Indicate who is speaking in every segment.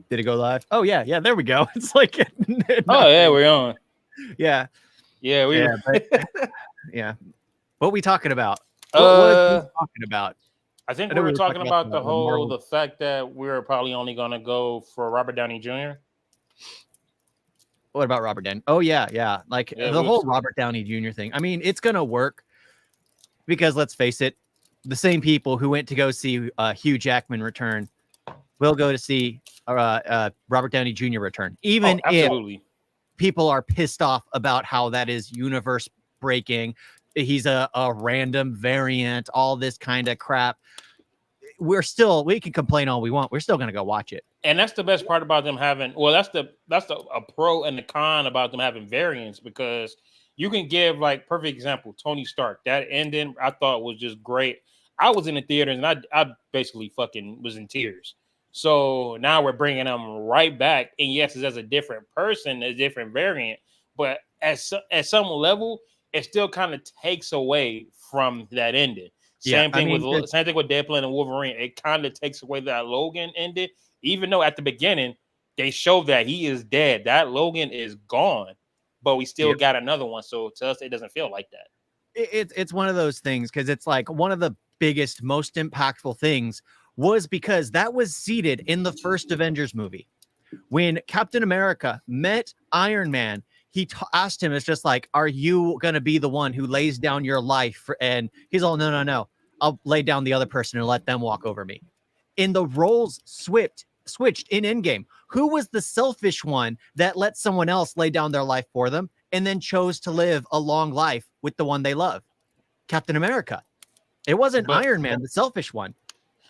Speaker 1: Did it go live? Oh yeah, yeah. There we go. It's like
Speaker 2: Oh yeah, we're on.
Speaker 1: Yeah,
Speaker 2: Yeah, we.
Speaker 1: yeah, but yeah. What we talking about? What was we
Speaker 2: uh,
Speaker 1: talking about?
Speaker 2: I think
Speaker 1: I
Speaker 2: we
Speaker 1: know
Speaker 2: were
Speaker 1: we were
Speaker 2: talking
Speaker 1: talking about
Speaker 2: about the
Speaker 1: the
Speaker 2: whole
Speaker 1: Marvel.
Speaker 2: the fact that we're probably only gonna go for Robert Downey Jr.
Speaker 1: What about Robert Downey? Oh yeah, yeah. Like
Speaker 2: Yeah,
Speaker 1: the
Speaker 2: we
Speaker 1: whole
Speaker 2: was.
Speaker 1: Robert Downey Jr. thing. I mean, it's gonna work because let's face it, the same people who went to go see Hugh Jackman return will go to see Robert Downey Jr. return,
Speaker 2: Oh,
Speaker 1: even if
Speaker 2: absolutely.
Speaker 1: people are pissed off about how that is universe breaking. He's a random variant, all this kind of crap. We can complain all we want. We're still gonna go watch it.
Speaker 2: And that's the best part about them having. Well, that's the a pro and the con about them having variants because you can give like perfect example Tony Stark. That ending I thought was just great. I was in the theaters and I basically fucking was in tears. So now we're bringing them right back, and yes, it's as a different person, a different variant, but at some level, it still kind of takes away from that ending.
Speaker 1: Yeah,
Speaker 2: Same
Speaker 1: I
Speaker 2: thing
Speaker 1: mean,
Speaker 2: with Deadpool and Wolverine. It kind of takes away that Logan ended even though at the beginning they showed that he is dead, that Logan is gone, but we still
Speaker 1: yep.
Speaker 2: got another one. So to us, it doesn't feel like that.
Speaker 1: It's one of those things because it's like one of the biggest, most impactful things was because that was seeded in the first Avengers movie. When Captain America met Iron Man, he asked him, it's just like, are you going to be the one who lays down your life? And he's all, no, no, no. I'll lay down the other person and let them walk over me. In the roles switched in Endgame, who was the selfish one that let someone else lay down their life for them and then chose to live a long life with the one they love? Captain America. It wasn't
Speaker 2: But
Speaker 1: Iron Man, the selfish one.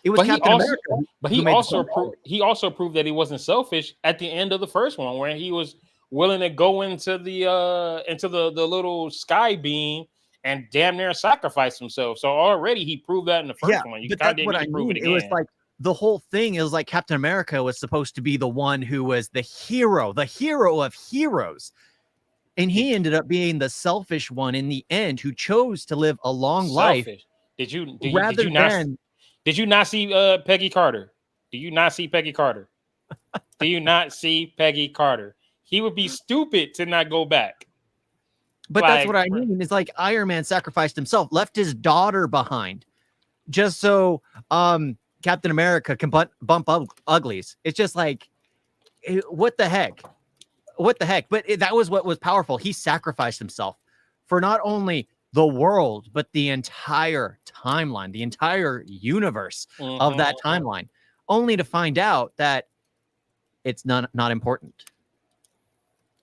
Speaker 1: It was
Speaker 2: but he
Speaker 1: Captain
Speaker 2: also
Speaker 1: America
Speaker 2: but
Speaker 1: who made the
Speaker 2: he also proved that he wasn't selfish at the end of the first one, where he was willing to go into the little sky beam and damn near sacrifice himself. So already he proved that in the
Speaker 1: Yeah,
Speaker 2: first one. You
Speaker 1: but
Speaker 2: kind of
Speaker 1: that's
Speaker 2: didn't
Speaker 1: what
Speaker 2: need
Speaker 1: I
Speaker 2: to prove it
Speaker 1: mean. It was
Speaker 2: again.
Speaker 1: like the whole thing is like Captain America was supposed to be the one who was the hero of heroes. And he ended up being the selfish one in the end who chose to live a long life
Speaker 2: Selfish. Did
Speaker 1: rather
Speaker 2: you not
Speaker 1: than
Speaker 2: did you not see Peggy Carter? Do you not see Peggy Carter? Do you not see Peggy Carter? He would be stupid to not go back.
Speaker 1: but that's what
Speaker 2: Like
Speaker 1: I mean. It's like Iron Man sacrificed himself, left his daughter behind just so Captain America can bump uglies. It's just like what the heck? What the heck? But that was what was powerful. He sacrificed himself for not only the world, but the entire timeline, the entire universe of that timeline, only to find out that it's not important.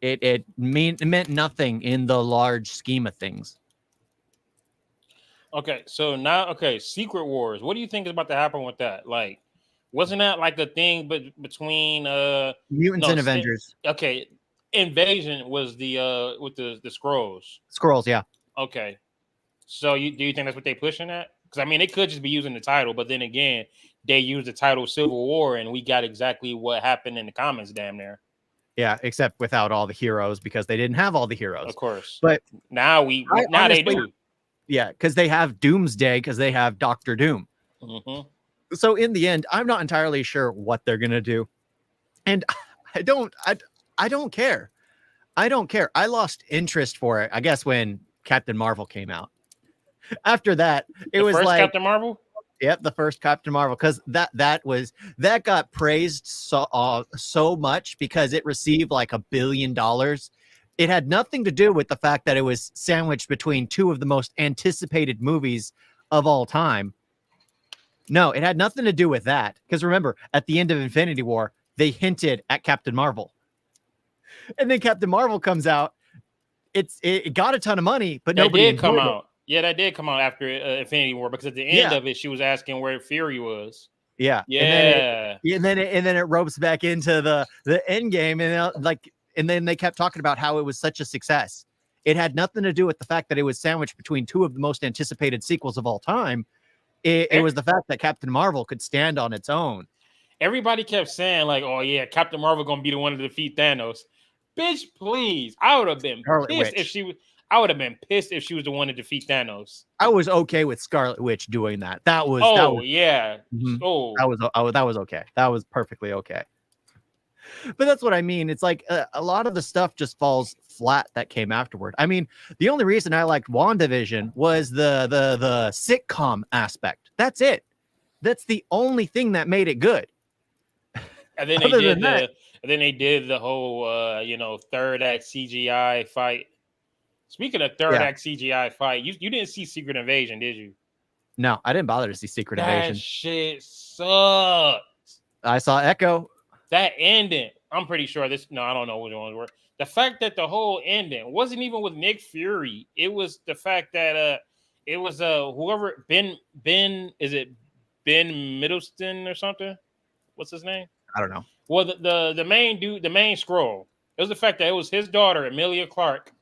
Speaker 1: It meant nothing in the large scheme of things.
Speaker 2: okay, so now Secret Wars. What do you think is about to happen with that? Like, wasn't that like a thing but between
Speaker 1: Mutants and Avengers.
Speaker 2: Okay, Invasion was the with the scrolls.
Speaker 1: Squirrels, yeah.
Speaker 2: Okay. So do you think that's what they pushing at? Because I mean, they could just be using the title, but then again, they used the title Civil War, and we got exactly what happened in the comics, damn near.
Speaker 1: Yeah, except without all the heroes because they didn't have all the heroes.
Speaker 2: Of course.
Speaker 1: But
Speaker 2: now honestly, they do.
Speaker 1: Yeah, because they have Doomsday, because they have Doctor Doom.
Speaker 2: Mm-hmm.
Speaker 1: So in the end, I'm not entirely sure what they're gonna do, and I don't care. I don't care. I lost interest for it, I guess, when Captain Marvel came out. After that, it was
Speaker 2: first
Speaker 1: like
Speaker 2: Captain Marvel.
Speaker 1: Yep, the first Captain Marvel, because that got praised so much because it received like $1 billion. It had nothing to do with the fact that it was sandwiched between two of the most anticipated movies of all time. No, it had nothing to do with that. Because remember, at the end of Infinity War, they hinted at Captain Marvel. And then Captain Marvel comes out. It got a ton of money, but nobody
Speaker 2: did come
Speaker 1: enjoyed
Speaker 2: out. Yeah, that did come out after Infinity War because at the end of it, she was asking where Fury was.
Speaker 1: Yeah,
Speaker 2: yeah,
Speaker 1: and then it ropes back into the end game, and then they kept talking about how it was such a success. It had nothing to do with the fact that it was sandwiched between two of the most anticipated sequels of all time. It was the fact that Captain Marvel could stand on its own.
Speaker 2: Everybody kept saying like, "Oh yeah, Captain Marvel gonna be the one to defeat Thanos." Bitch, please! I would have been pissed if she was. I would have been pissed if she was the one to defeat Thanos.
Speaker 1: I was okay with Scarlet Witch doing that. That was
Speaker 2: yeah.
Speaker 1: Mm-hmm.
Speaker 2: Oh,
Speaker 1: that was okay. That was perfectly okay. But that's what I mean. It's like a lot of the stuff just falls flat that came afterward. I mean, the only reason I liked WandaVision was the sitcom aspect. That's it. That's the only thing that made it good.
Speaker 2: And then they did the whole third act CGI fight. Speaking of third act CGI fight, you didn't see Secret Invasion, did you?
Speaker 1: No, I didn't bother to see Secret Invasion.
Speaker 2: That shit sucked.
Speaker 1: I saw Echo.
Speaker 2: That ending, I'm pretty sure this. No, I don't know which ones were. The fact that the whole ending wasn't even with Nick Fury. It was the fact that it was whoever Ben is it Ben Middleston or something? What's his name?
Speaker 1: I don't know.
Speaker 2: Well, the main dude, the main scroll. It was the fact that it was his daughter, Emilia Clarke,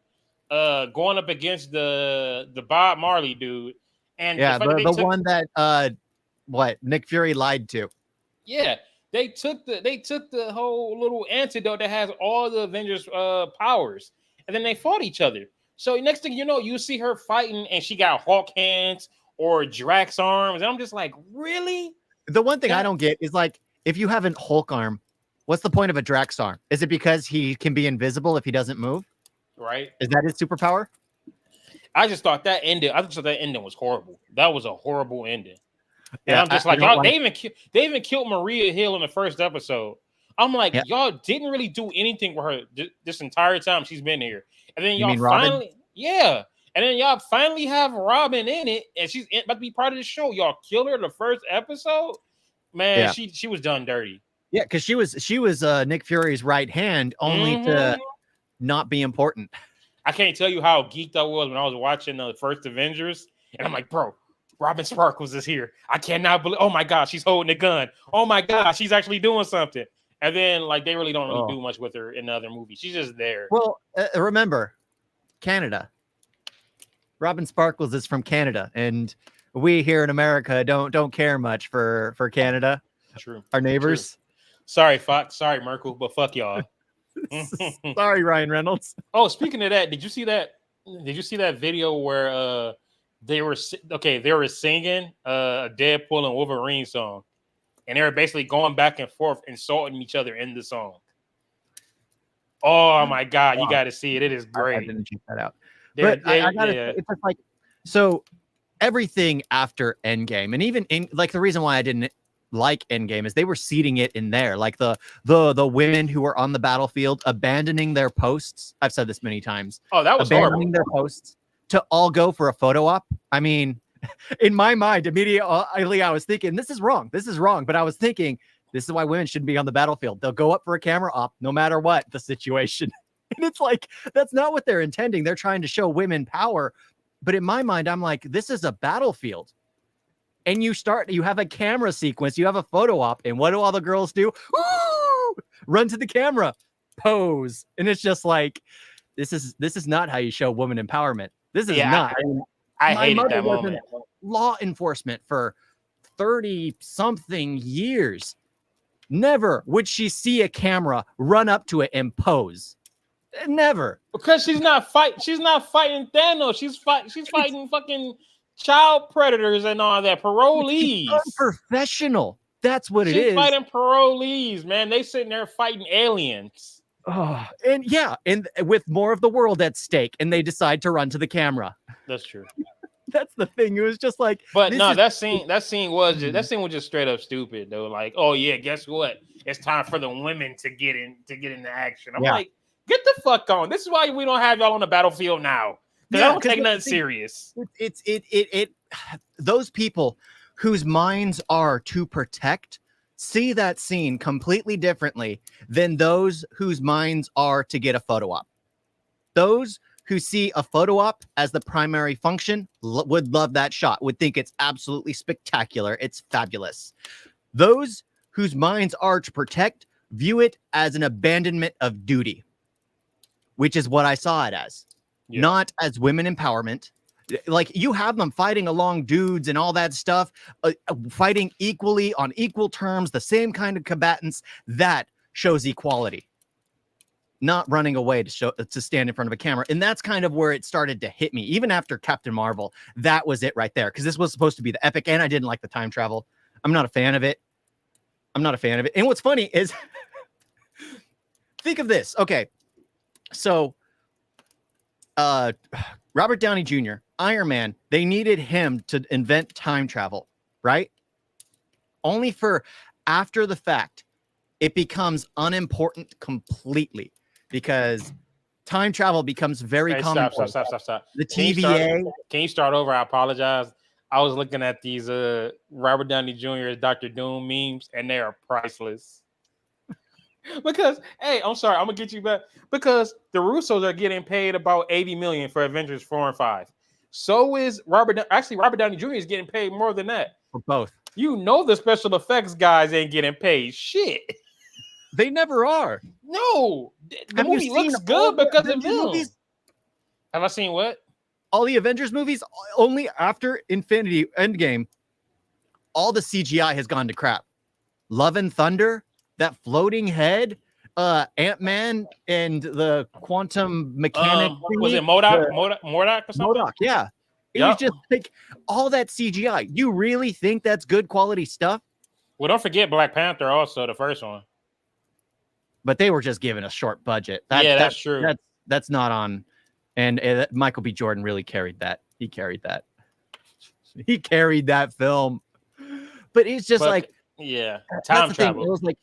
Speaker 2: going up against the Bob Marley dude. And
Speaker 1: the one that Nick Fury lied to.
Speaker 2: Yeah. They took the whole little antidote that has all the Avengers powers, and then they fought each other. So next thing you know, you see her fighting, and she got Hulk hands or Drax arms, and I'm just like, really?
Speaker 1: The one thing I don't get is like, if you have an Hulk arm, what's the point of a Drax arm? Is it because he can be invisible if he doesn't move?
Speaker 2: Right?
Speaker 1: Is that his superpower?
Speaker 2: I just thought that ending. I just thought that ending was horrible. That was a horrible ending. And
Speaker 1: Yeah,
Speaker 2: I'm just y'all. They even killed Maria Hill in the first episode. I'm like, y'all didn't really do anything with her this entire time she's been here. And then y'all finally, and then y'all finally have Robin in it, and she's about to be part of the show. Y'all killed her the first episode. Man, she was done dirty.
Speaker 1: Yeah, because she was Nick Fury's right hand, only to not be important.
Speaker 2: I can't tell you how geeked I was when I was watching the first Avengers, and I'm like, bro. Robin Sparkles is here. I cannot believe. Oh my God, she's holding a gun. Oh my God, she's actually doing something. And then they really don't really do much with her in the other movies. She's just there.
Speaker 1: Well, remember, Canada. Robin Sparkles is from Canada, and we here in America don't care much for Canada.
Speaker 2: True.
Speaker 1: Our neighbors.
Speaker 2: True. Sorry, Fox. Sorry, Merkel, but fuck y'all.
Speaker 1: Sorry, Ryan Reynolds.
Speaker 2: Oh, speaking of that, did you see that? Did you see that video where they were singing a Deadpool and Wolverine song, and they were basically going back and forth, insulting each other in the song. Oh my God, you got to see it. It is great.
Speaker 1: I didn't check that out. But I gotta say, it's just like, so everything after Endgame, and even in like the reason why I didn't like Endgame is they were seeding it in there, like the women who were on the battlefield abandoning their posts. I've said this many times.
Speaker 2: Oh, that was
Speaker 1: abandoning
Speaker 2: horrible.
Speaker 1: their posts to all go for a photo op. I mean, in my mind, immediately I was thinking, this is wrong. But I was thinking, this is why women shouldn't be on the battlefield. They'll go up for a camera op no matter what the situation. And it's like, that's not what they're intending. They're trying to show women power. But in my mind, I'm like, this is a battlefield. And you have a camera sequence, you have a photo op, and what do all the girls do? Woo! Run to the camera, pose. And it's just like, this is not how you show woman empowerment. This is not.
Speaker 2: I hated that moment.
Speaker 1: Law enforcement for 30-something years. Never would she see a camera, run up to it, and pose. Never.
Speaker 2: Because she's not fighting Thanos. She's fighting fucking child predators and all that. Parolees.
Speaker 1: Unprofessional. That's what it is.
Speaker 2: She's fighting parolees, man. They sitting there fighting aliens.
Speaker 1: Oh, and with more of the world at stake, and they decide to run to the camera.
Speaker 2: That's true.
Speaker 1: That's the thing. It was just like,
Speaker 2: but no, that scene was just straight up stupid though. Like, oh yeah, guess what? It's time for the women to get into action. I'm like, get the fuck on. This is why we don't have y'all on the battlefield now. Because I don't take nothing serious.
Speaker 1: It's those people whose minds are to protect see that scene completely differently than those whose minds are to get a photo op. Those who see a photo op as the primary function would love that shot, would think it's absolutely spectacular. It's fabulous. Those whose minds are to protect view it as an abandonment of duty, which is what I saw it as, not as women empowerment. Like, you have them fighting along dudes and all that stuff, fighting equally on equal terms, the same kind of combatants. That shows equality, not running away to stand in front of a camera. And that's kind of where it started to hit me. Even after Captain Marvel, that was it right there. Because this was supposed to be the epic, and I didn't like the time travel. I'm not a fan of it. And what's funny is think of this. Okay, so Robert Downey Jr., Iron Man, they needed him to invent time travel, right? Only for after the fact, it becomes unimportant completely because time travel becomes very common.
Speaker 2: Stop.
Speaker 1: The TVA.
Speaker 2: Can you start over? I apologize. I was looking at these Robert Downey Jr. Dr. Doom memes, and they are priceless. Because, hey, I'm sorry, I'm gonna get you back. Because the Russos are getting paid about $80 million for Avengers 4 and 5. So is Robert Downey Jr. is getting paid more than that.
Speaker 1: For both.
Speaker 2: You know the special effects guys ain't getting paid shit.
Speaker 1: They never are.
Speaker 2: No, the movie looks good because of them. Movies? Have I seen what?
Speaker 1: All the Avengers movies, only after Infinity Endgame, all the CGI has gone to crap. Love and Thunder, that floating head, Ant-Man and the quantum mechanic.
Speaker 2: Was it MODOK or something?
Speaker 1: MODOK, yeah. It was just like all that CGI. You really think that's good quality stuff?
Speaker 2: Well, don't forget Black Panther also, the first one.
Speaker 1: But they were just given a short budget.
Speaker 2: That's true.
Speaker 1: That's not on. And Michael B. Jordan really carried that. He carried that. He carried that film. But it's just
Speaker 2: time travel.
Speaker 1: It was like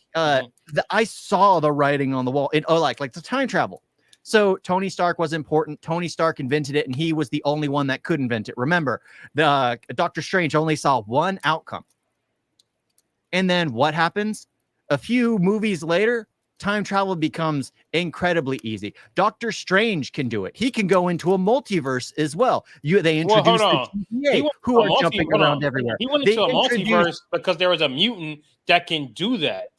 Speaker 1: I saw the writing on the wall. Like the time travel. So Tony Stark was important. Tony Stark invented it, and he was the only one that could invent it. Remember, the Doctor Strange only saw one outcome. And then what happens? A few movies later, time travel becomes incredibly easy. Doctor Strange can do it. He can go into a multiverse as well. They introduced the TVA, who are jumping around everywhere.
Speaker 2: He went into a multiverse because there was a mutant that can do that.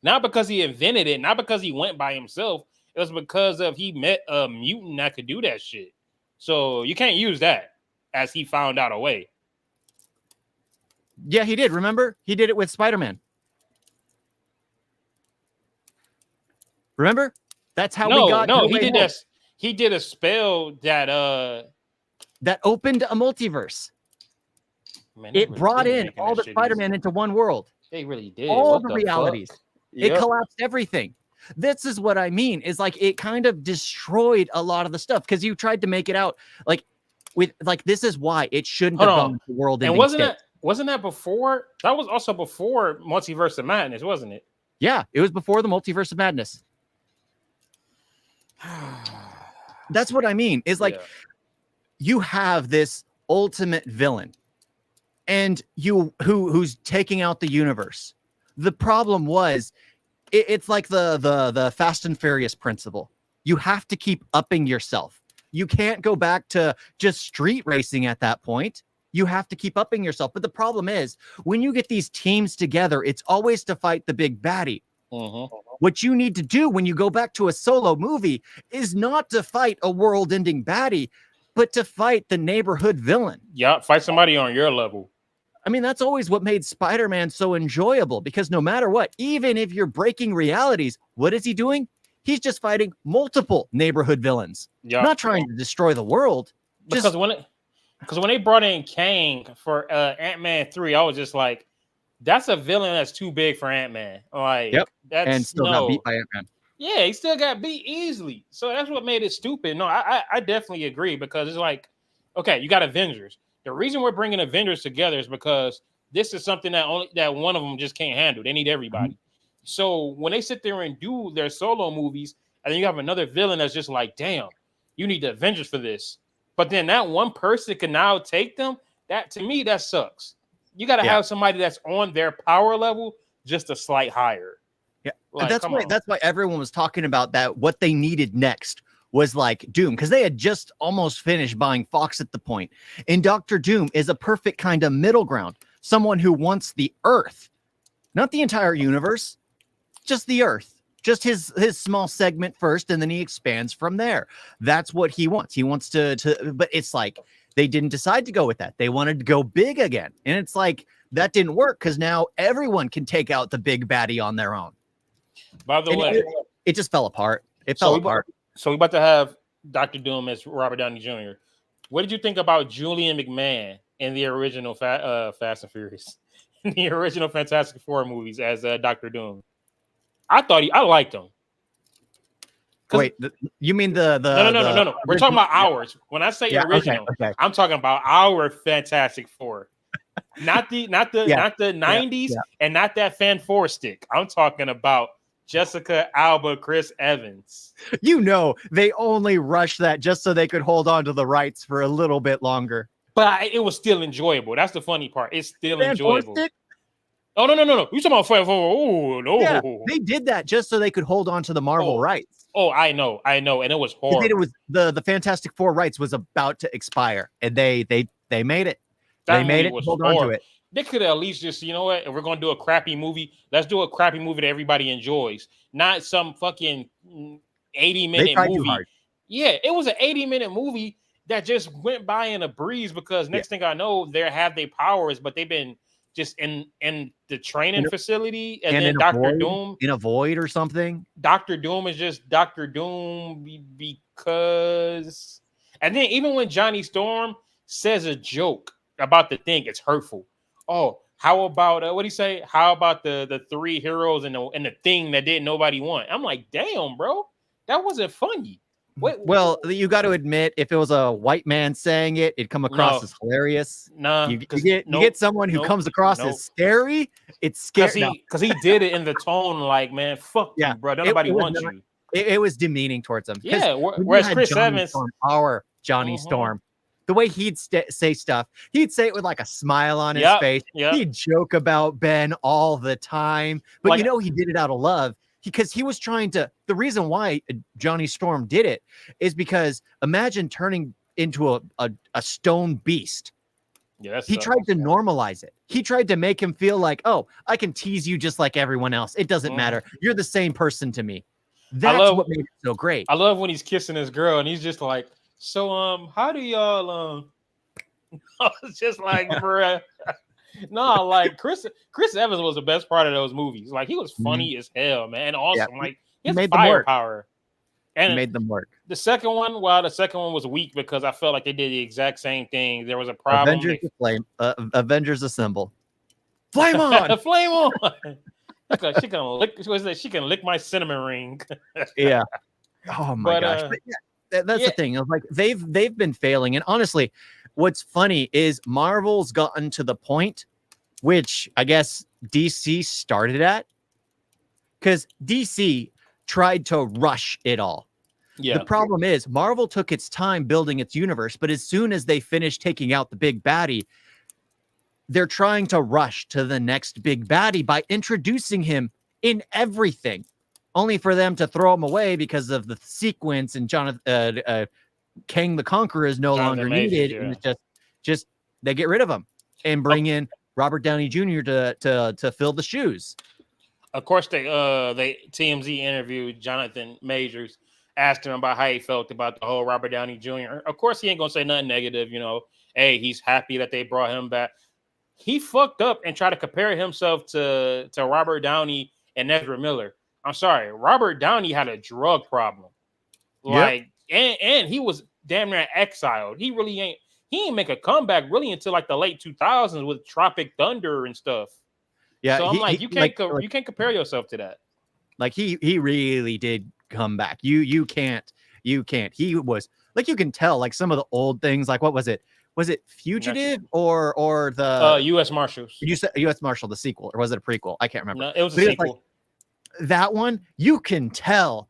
Speaker 2: Not because he invented it, not because he went by himself. It was because he met a mutant that could do that shit. So you can't use that as he found out a way.
Speaker 1: Yeah, he did. Remember? He did it with Spider-Man. Remember? That's how we got.
Speaker 2: No, he did this. He did a spell that
Speaker 1: opened a multiverse. Man, it really brought in all the Spider-Man into one world.
Speaker 2: They really did.
Speaker 1: All the realities. Yep. It collapsed everything. This is what I mean. Is like it kind of destroyed a lot of the stuff because you tried to make it out like with like this is why it shouldn't have gone to world.
Speaker 2: And wasn't that before? That was also before Multiverse of Madness, wasn't it?
Speaker 1: Yeah, it was before the Multiverse of Madness. That's what I mean. Is like you have this ultimate villain, and who's taking out the universe. The problem was, it's like the Fast and Furious principle. You have to keep upping yourself. You can't go back to just street racing at that point. You have to keep upping yourself. But the problem is, when you get these teams together, it's always to fight the big baddie.
Speaker 2: Mm-hmm.
Speaker 1: What you need to do when you go back to a solo movie is not to fight a world-ending baddie, but to fight the neighborhood villain.
Speaker 2: Yeah, fight somebody on your level.
Speaker 1: I mean, that's always what made Spider-Man so enjoyable, because no matter what, even if you're breaking realities, what is he doing? He's just fighting multiple neighborhood villains, not trying to destroy the world.
Speaker 2: Because when they brought in Kang for Ant-Man 3, I was just like, that's a villain that's too big for Ant-Man. Like,
Speaker 1: and still got beat by Ant-Man.
Speaker 2: Yeah, he still got beat easily. So that's what made it stupid. No, I definitely agree, because it's like, okay, you got Avengers. The reason we're bringing Avengers together is because this is something that one of them just can't handle. They need everybody. Mm-hmm. So when they sit there and do their solo movies, and then you have another villain that's just like, damn, you need the Avengers for this. But then that one person can now take them. That, to me, that sucks. You got to have somebody that's on their power level just a slight higher.
Speaker 1: Yeah, like, that's why everyone was talking about that. What they needed next was like Doom, because they had just almost finished buying Fox at the point. And Dr. Doom is a perfect kind of middle ground. Someone who wants the Earth, not the entire universe, just the Earth. Just his small segment first, and then he expands from there. That's what he wants. He wants to, but it's like they didn't decide to go with that. They wanted to go big again. And it's like that didn't work, because now everyone can take out the big baddie on their own.
Speaker 2: By the way,
Speaker 1: it just fell apart. It fell apart.
Speaker 2: So we're about to have Dr. Doom as Robert Downey Jr. What did you think about Julian McMahon in the original Fast and Furious, in the original Fantastic Four movies as Dr. Doom? I liked him.
Speaker 1: Wait, you mean the
Speaker 2: No. We're talking about ours. When I say original,
Speaker 1: okay.
Speaker 2: I'm talking about our Fantastic Four, not the 90s and not that Fan Four stick. I'm talking about Jessica Alba, Chris Evans.
Speaker 1: You know, they only rushed that just so they could hold on to the rights for a little bit longer.
Speaker 2: But it was still enjoyable. That's the funny part. It's still enjoyable.
Speaker 1: Stick?
Speaker 2: Oh, no. You talking about Fan Four? Oh, no.
Speaker 1: Yeah, they did that just so they could hold on to the Marvel rights.
Speaker 2: Oh, I know. And it was horrible.
Speaker 1: It was the Fantastic Four rights was about to expire, and they made it. They made it. Hold on to it.
Speaker 2: They could at least just, you know what? If we're gonna do a crappy movie, let's do a crappy movie that everybody enjoys, not some fucking 80-minute movie. Yeah, it was an 80-minute movie that just went by in a breeze because next thing I know, they have their powers, but they've been just in the training facility, and then Dr. Doom
Speaker 1: in a void or something.
Speaker 2: Dr. Doom is just Dr. Doom because, and then even when Johnny Storm says a joke about the thing, it's hurtful. Oh, how about what do you say? How about the three heroes and the thing that didn't nobody want? I'm like, damn, bro, that wasn't funny.
Speaker 1: Well, you got to admit, if it was a white man saying it, it'd come across as hilarious.
Speaker 2: Nah,
Speaker 1: you get someone who comes across as scary. It's scary
Speaker 2: because he did it in the tone like, man, fuck you, bro. Nobody wants you.
Speaker 1: It was demeaning towards him.
Speaker 2: Yeah, whereas Chris Evans,
Speaker 1: our Johnny Storm, the way he'd say stuff, he'd say it with like a smile on his face. He'd joke about Ben all the time, but like, he did it out of love. Because he was trying to, the reason why Johnny Storm did it is because imagine turning into a stone beast. Yeah, he tried to normalize it. He tried to make him feel like, oh, I can tease you just like everyone else. It doesn't matter. You're the same person to me. That's what made it so great.
Speaker 2: I love when he's kissing his girl and he's just like, so how do y'all I was just like, bruh. No, like Chris Evans was the best part of those movies. Like he was funny as hell, man. Awesome. Yeah. Like his firepower. And
Speaker 1: he made them work.
Speaker 2: The second one was weak because I felt like they did the exact same thing. There was a problem.
Speaker 1: Avengers Assemble. Flame on!
Speaker 2: Flame on! She can lick my cinnamon ring.
Speaker 1: Yeah. Oh my gosh. But yeah, that's the thing. Like they've been failing. And honestly, what's funny is Marvel's gotten to the point, which I guess DC started at, because DC tried to rush it all. Yeah. The problem is Marvel took its time building its universe, but as soon as they finished taking out the big baddie, they're trying to rush to the next big baddie by introducing him in everything, only for them to throw him away because of the sequence and Kang the Conqueror is no longer needed, and it's just they get rid of him and bring in Robert Downey Jr. to fill the shoes.
Speaker 2: Of course, they TMZ interviewed Jonathan Majors, asked him about how he felt about the whole Robert Downey Jr. Of course, he ain't gonna say nothing negative. Hey, he's happy that they brought him back. He fucked up and tried to compare himself to Robert Downey and Ezra Miller. I'm sorry, Robert Downey had a drug problem, and he was damn near exiled. He ain't make a comeback really until like the late 2000s with Tropic Thunder and stuff. Yeah, so I'm like, you can't compare yourself to that.
Speaker 1: Like he really did come back. You can't. He was like, you can tell like some of the old things. Like what was it? Was it Fugitive or the
Speaker 2: U.S. Marshals?
Speaker 1: You said U.S. Marshal, the sequel, or was it a prequel? I can't remember.
Speaker 2: No, it was a sequel.
Speaker 1: That one, you can tell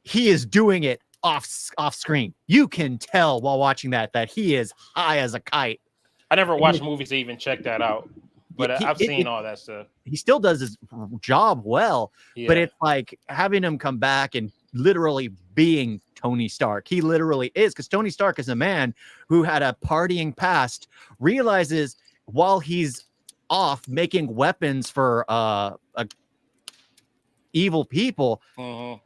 Speaker 1: he is doing it off screen. You can tell while watching that he is high as a kite.
Speaker 2: I never watched movies to even check that out, but I've seen all that stuff.
Speaker 1: He still does his job well, but it's like having him come back and literally being Tony Stark. He literally is, because Tony Stark is a man who had a partying past, realizes while he's off making weapons for evil people,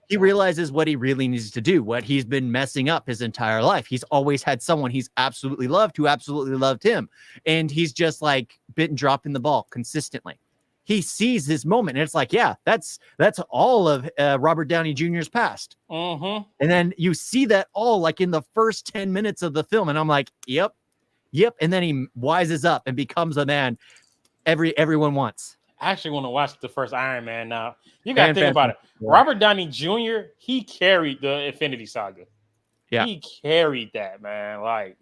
Speaker 1: he realizes what he really needs to do, what he's been messing up his entire life. He's always had someone he's absolutely loved who absolutely loved him, and he's just like been dropping the ball consistently. He sees his moment, and it's like, yeah, that's all of Robert Downey Jr.'s past. And then you see that all like in the first 10 minutes of the film, and I'm like, yep. And then he wises up and becomes a man everyone wants.
Speaker 2: I actually want to watch the first Iron Man now. You got to
Speaker 1: And
Speaker 2: think about it.
Speaker 1: Fantastic Four.
Speaker 2: Robert Downey Jr., he carried the Infinity Saga.
Speaker 1: Yeah.
Speaker 2: He carried that, man. Like,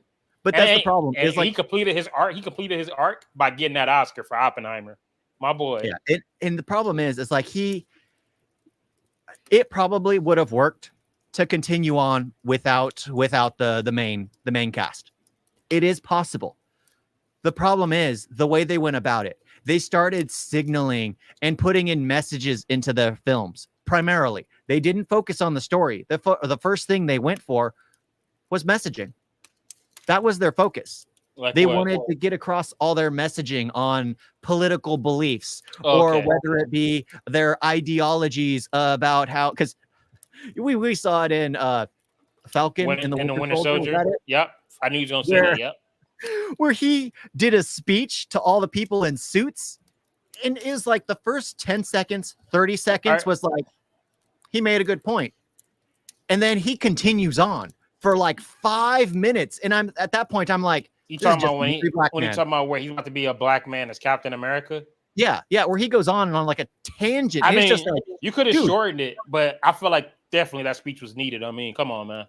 Speaker 1: But that's the problem.
Speaker 2: And
Speaker 1: Is like
Speaker 2: he completed his arc. He completed his arc by getting that Oscar for Oppenheimer. My boy.
Speaker 1: yeah. And the problem is like it probably would have worked to continue on without the main cast. It is possible. The problem is the way they went about it. They started signaling and putting in messages into their films. Primarily, they didn't focus on the story. The first thing they went for was messaging. That was their focus.
Speaker 2: Like
Speaker 1: they
Speaker 2: what?
Speaker 1: wanted to get across all their messaging on political beliefs,
Speaker 2: Okay.
Speaker 1: or whether it be their ideologies about how, because we saw it in Falcon
Speaker 2: in
Speaker 1: the
Speaker 2: Winter
Speaker 1: Soldier.
Speaker 2: Soldier. Yep. I knew you was gonna say that. Yep.
Speaker 1: Where he did a speech to all the people in suits, and it was like the first 10 seconds, 30 seconds was like, he made a good point. And then he continues on for like 5 minutes. And I'm at that point, I'm like,
Speaker 2: you talking about when you talking about where he's about to be a black man as Captain America?
Speaker 1: Yeah, where he goes on like a tangent.
Speaker 2: I mean,
Speaker 1: it's just like,
Speaker 2: you could have shortened it, but I feel like definitely that speech was needed. I mean, come on, man.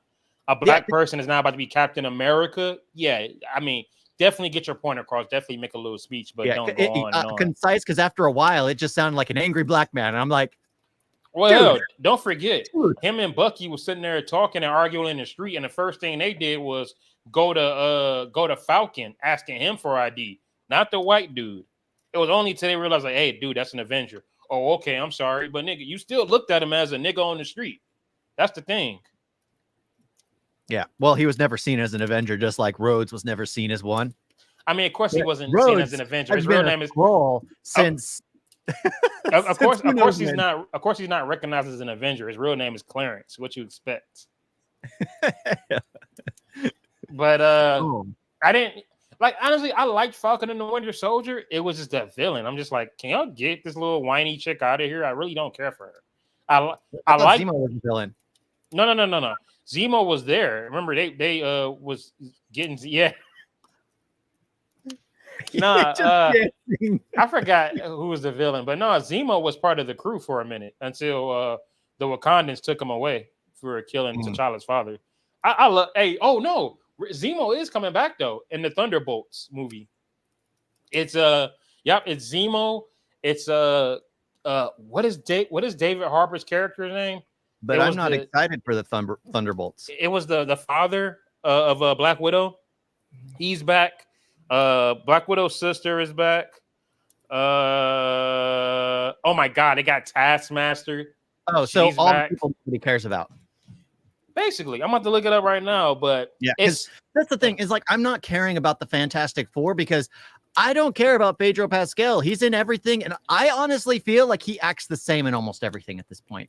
Speaker 2: A black person is now about to be Captain America. Yeah, I mean, definitely get your point across. Definitely make a little speech, but don't go on and on.
Speaker 1: Concise, because after a while, it just sounded like an angry black man. And I'm like,
Speaker 2: well, don't forget, him and Bucky was sitting there talking and arguing in the street, and the first thing they did was go to Falcon, asking him for ID, not the white dude. It was only until they realized, like, hey, dude, that's an Avenger. Oh, okay, I'm sorry, but nigga, you still looked at him as a nigga on the street. That's the thing.
Speaker 1: Yeah, well, he was never seen as an Avenger, just like Rhodes was never seen as one.
Speaker 2: I mean, of course, he wasn't seen as an Avenger. His real name is
Speaker 1: since.
Speaker 2: Of course, he's not. Of course, he's not recognized as an Avenger. His real name is Clarence. What you expect? But I didn't like. Honestly, I liked Falcon and the Winter Soldier. It was just that villain. I'm just like, can y'all get this little whiny chick out of here? I really don't care for her. I like
Speaker 1: Zemo was a villain.
Speaker 2: No. Zemo was there. Remember, they was getting I forgot who was the villain, but no, Zemo was part of the crew for a minute until the Wakandans took him away for killing T'Challa's father. I love. Hey, oh no, Zemo is coming back though in the Thunderbolts movie. It's it's Zemo. It's what is David Harbour's character's name?
Speaker 1: But I'm not excited for the Thunderbolts.
Speaker 2: It was the father of Black Widow. He's back. Black Widow's sister is back. Oh my God, they got Taskmaster.
Speaker 1: Oh, so all the people nobody cares about.
Speaker 2: Basically, I'm about to look it up right now, but
Speaker 1: yeah, that's the thing is like I'm not caring about the Fantastic Four because I don't care about Pedro Pascal. He's in everything, and I honestly feel like he acts the same in almost everything at this point.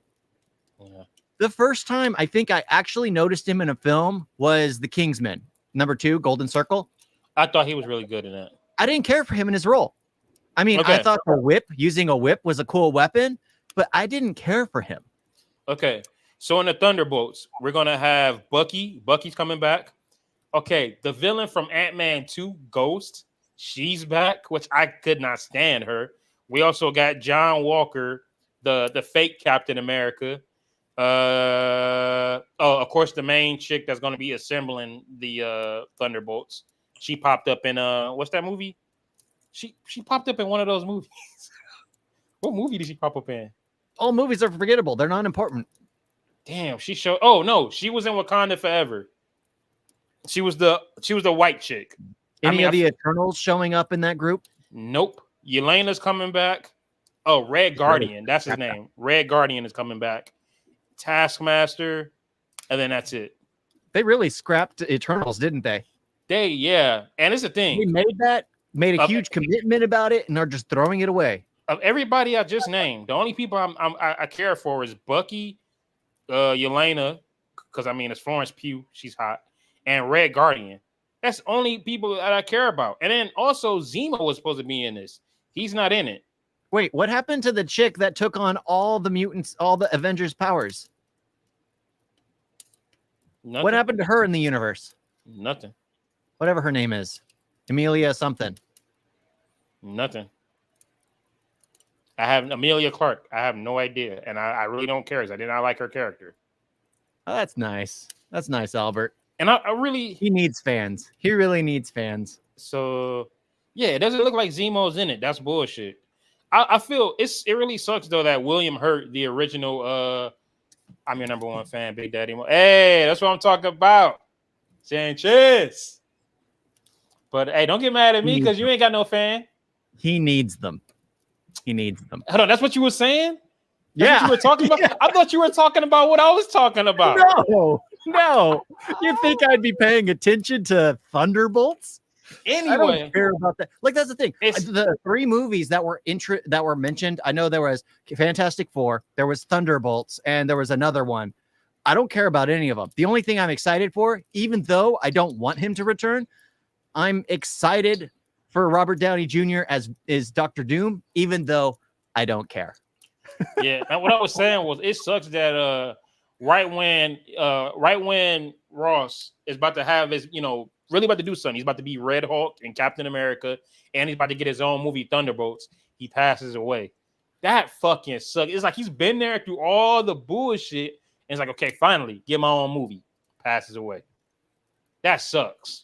Speaker 2: Yeah.
Speaker 1: The first time I think I actually noticed him in a film was The Kingsman, #2, Golden Circle.
Speaker 2: I thought he was really good in that.
Speaker 1: I didn't care for him in his role. I mean, I thought using a whip was a cool weapon, but I didn't care for him.
Speaker 2: Okay. So in the Thunderbolts, we're going to have Bucky. Bucky's coming back. Okay. The villain from Ant-Man 2, Ghost, she's back, which I could not stand her. We also got John Walker, the fake Captain America. Of course, the main chick that's going to be assembling the Thunderbolts. She popped up in what's that movie? She popped up in one of those movies. What movie did she pop up in?
Speaker 1: All movies are forgettable. They're not important.
Speaker 2: Damn, she showed. Oh no, she was in Wakanda Forever. She was the white chick.
Speaker 1: Any of the Eternals showing up in that group?
Speaker 2: Nope. Yelena's coming back. Oh, Red Guardian. That's his name. Red Guardian is coming back. Taskmaster, and then that's it.
Speaker 1: They really scrapped Eternals, didn't they?
Speaker 2: And it's a thing.
Speaker 1: They made a huge commitment about it, and are just throwing it away.
Speaker 2: Of everybody I just named, the only people I care for is Bucky, Yelena, because I mean it's Florence Pugh, she's hot, and Red Guardian. That's the only people that I care about. And then also Zemo was supposed to be in this. He's not in it.
Speaker 1: Wait, what happened to the chick that took on all the mutants, all the Avengers powers?
Speaker 2: Nothing.
Speaker 1: What happened to her in the universe?
Speaker 2: Nothing.
Speaker 1: Whatever her name is. Emilia something.
Speaker 2: Nothing. I have Amelia Clark. I have no idea, and I really don't care. I did not like her character.
Speaker 1: Oh, that's nice. That's nice, Albert.
Speaker 2: And I really
Speaker 1: he needs fans. He really needs fans.
Speaker 2: So yeah, it doesn't look like Zemo's in it. That's bullshit. I feel it really sucks though that William Hurt, the original I'm your number one fan, Big Daddy. Hey, that's what I'm talking about. Sanchez. But hey, don't get mad at me because you ain't got no fan.
Speaker 1: He needs them. He needs them.
Speaker 2: Hold on, that's what you were saying?
Speaker 1: That's
Speaker 2: what you were talking about? Yeah. I thought you were talking about what I was talking about.
Speaker 1: No. You think I'd be paying attention to Thunderbolts?
Speaker 2: Anyway,
Speaker 1: I don't care about that. Like, that's the thing. The 3 movies that were mentioned, I know there was Fantastic Four, there was Thunderbolts, and there was another one. I don't care about any of them. The only thing I'm excited for, even though I don't want him to return, I'm excited for Robert Downey Jr. as Dr. Doom, even though I don't care.
Speaker 2: Yeah, and what I was saying was it sucks that right when Ross is about to have his, really about to do something, he's about to be Red Hulk and Captain America, and he's about to get his own movie Thunderbolts, he passes away. That fucking sucks. It's like he's been there through all the bullshit, and it's like, okay, finally, get my own movie. Passes away. That sucks.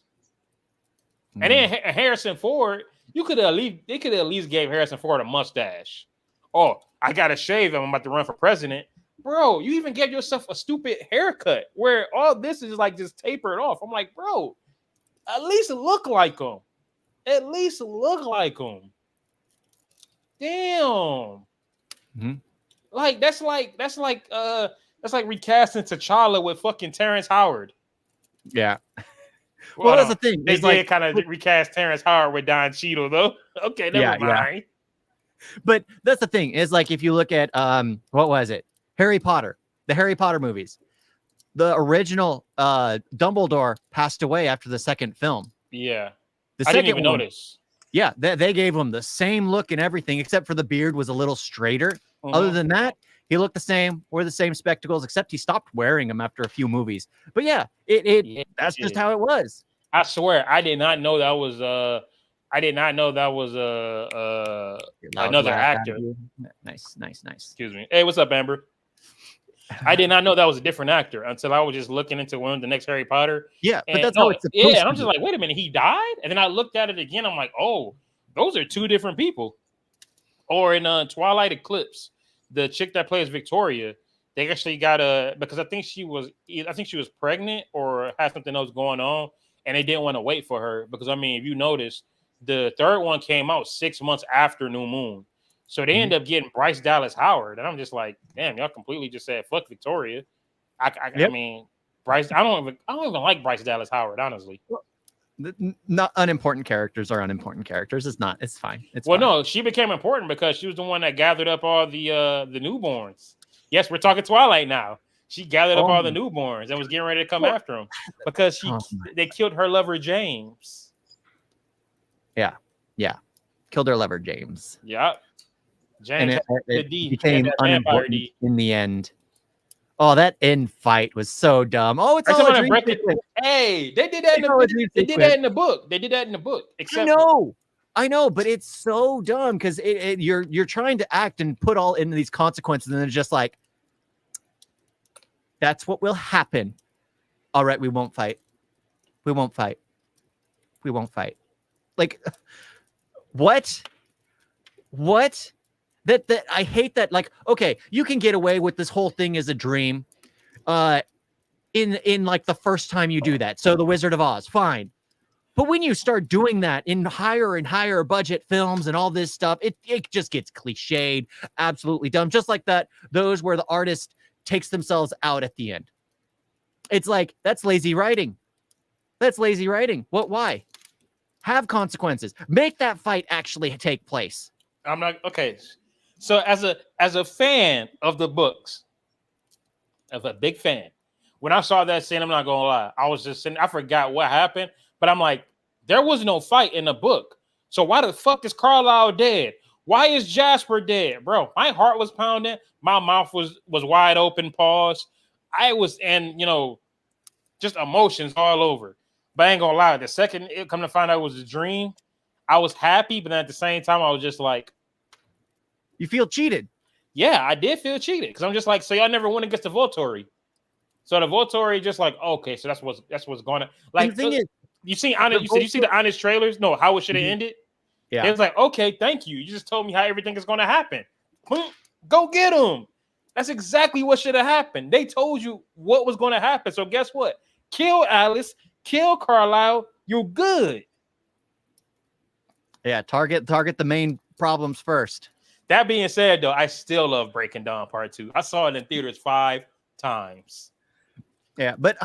Speaker 2: And then Harrison Ford, they could at least gave Harrison Ford a mustache. Oh, I gotta shave him. I'm about to run for president. Bro, you even gave yourself a stupid haircut where all this is like just tapered off. I'm like, bro, at least look like him. At least look like him. Damn.
Speaker 1: Mm-hmm.
Speaker 2: Like that's like recasting T'Challa with fucking Terrence Howard.
Speaker 1: Yeah. Well, that's the thing.
Speaker 2: They did kind of recast Terrence Howard with Don Cheadle, though. Okay, never mind.
Speaker 1: Yeah. But that's the thing. Is like if you look at what was it? Harry Potter, the Harry Potter movies. The original Dumbledore passed away after the second film.
Speaker 2: Yeah.
Speaker 1: I didn't
Speaker 2: even notice.
Speaker 1: Yeah, they gave him the same look and everything, except for the beard was a little straighter. Mm-hmm. Other than that, he looked the same, wore the same spectacles, except he stopped wearing them after a few movies. But yeah, that's just how it was.
Speaker 2: I swear, I did not know that was another actor.
Speaker 1: Nice.
Speaker 2: Excuse me. Hey, what's up, Amber? I did not know that was a different actor until I was just looking into one of the next Harry Potter.
Speaker 1: Yeah, but that's how it's supposed to be.
Speaker 2: And I'm just like, wait a minute, he died? And then I looked at it again. I'm like, oh, those are 2 different people. Or in Twilight Eclipse, the chick that plays Victoria, they actually got because I think she was pregnant or had something else going on, and they didn't want to wait for her because if you notice, the third one came out 6 months after New Moon. So they end up getting Bryce Dallas Howard, and I'm just like, damn, y'all completely just said fuck Victoria. Bryce. I don't even like Bryce Dallas Howard, honestly.
Speaker 1: Well, not unimportant characters are unimportant characters. It's not. It's fine.
Speaker 2: No, she became important because she was the one that gathered up all the newborns. Yes, we're talking Twilight now. She gathered up all the newborns and was getting ready to come after them because they killed her lover James.
Speaker 1: Yeah, killed her lover James.
Speaker 2: Yeah. James,
Speaker 1: and it became unimportant in the end. Oh, that end fight was so dumb. Oh, it's all a dream sequence.
Speaker 2: Hey, they did that in the book. They did that in the book.
Speaker 1: I know, but it's so dumb because you're trying to act and put all into these consequences, and then it's just like, that's what will happen. All right, we won't fight. Like, what? That I hate that. Like, okay, you can get away with this whole thing as a dream, in like the first time you do that. So the Wizard of Oz, fine, but when you start doing that in higher and higher budget films and all this stuff, it just gets cliched, absolutely dumb. Just like that, those where the artist takes themselves out at the end. It's like that's lazy writing. What? Why? Have consequences. Make that fight actually take place.
Speaker 2: I'm not okay. So as a fan of the books, as a big fan, when I saw that scene, I'm not gonna lie, I was just sitting, I forgot what happened, but I'm like, there was no fight in the book. So why the fuck is Carlisle dead? Why is Jasper dead? Bro, my heart was pounding, my mouth was wide open, pause. I was just emotions all over. But I ain't gonna lie, the second it come to find out it was a dream, I was happy, but then at the same time, I was just like,
Speaker 1: You feel cheated.
Speaker 2: Yeah, I did feel cheated because I'm just like, so y'all never went against the Volturi. So the Volturi just like, okay, so that's what's going on. Like,
Speaker 1: the thing is,
Speaker 2: you see Honest, you see the Honest trailers? No, how it should have ended.
Speaker 1: Yeah,
Speaker 2: it was like, okay, thank you. You just told me how everything is going to happen. Go get him. That's exactly what should have happened. They told you what was going to happen. So guess what? Kill Alice, kill Carlisle. You're good.
Speaker 1: Yeah, target the main problems first.
Speaker 2: That being said, though, I still love Breaking Dawn Part 2. I saw it in theaters 5 times.
Speaker 1: Yeah, but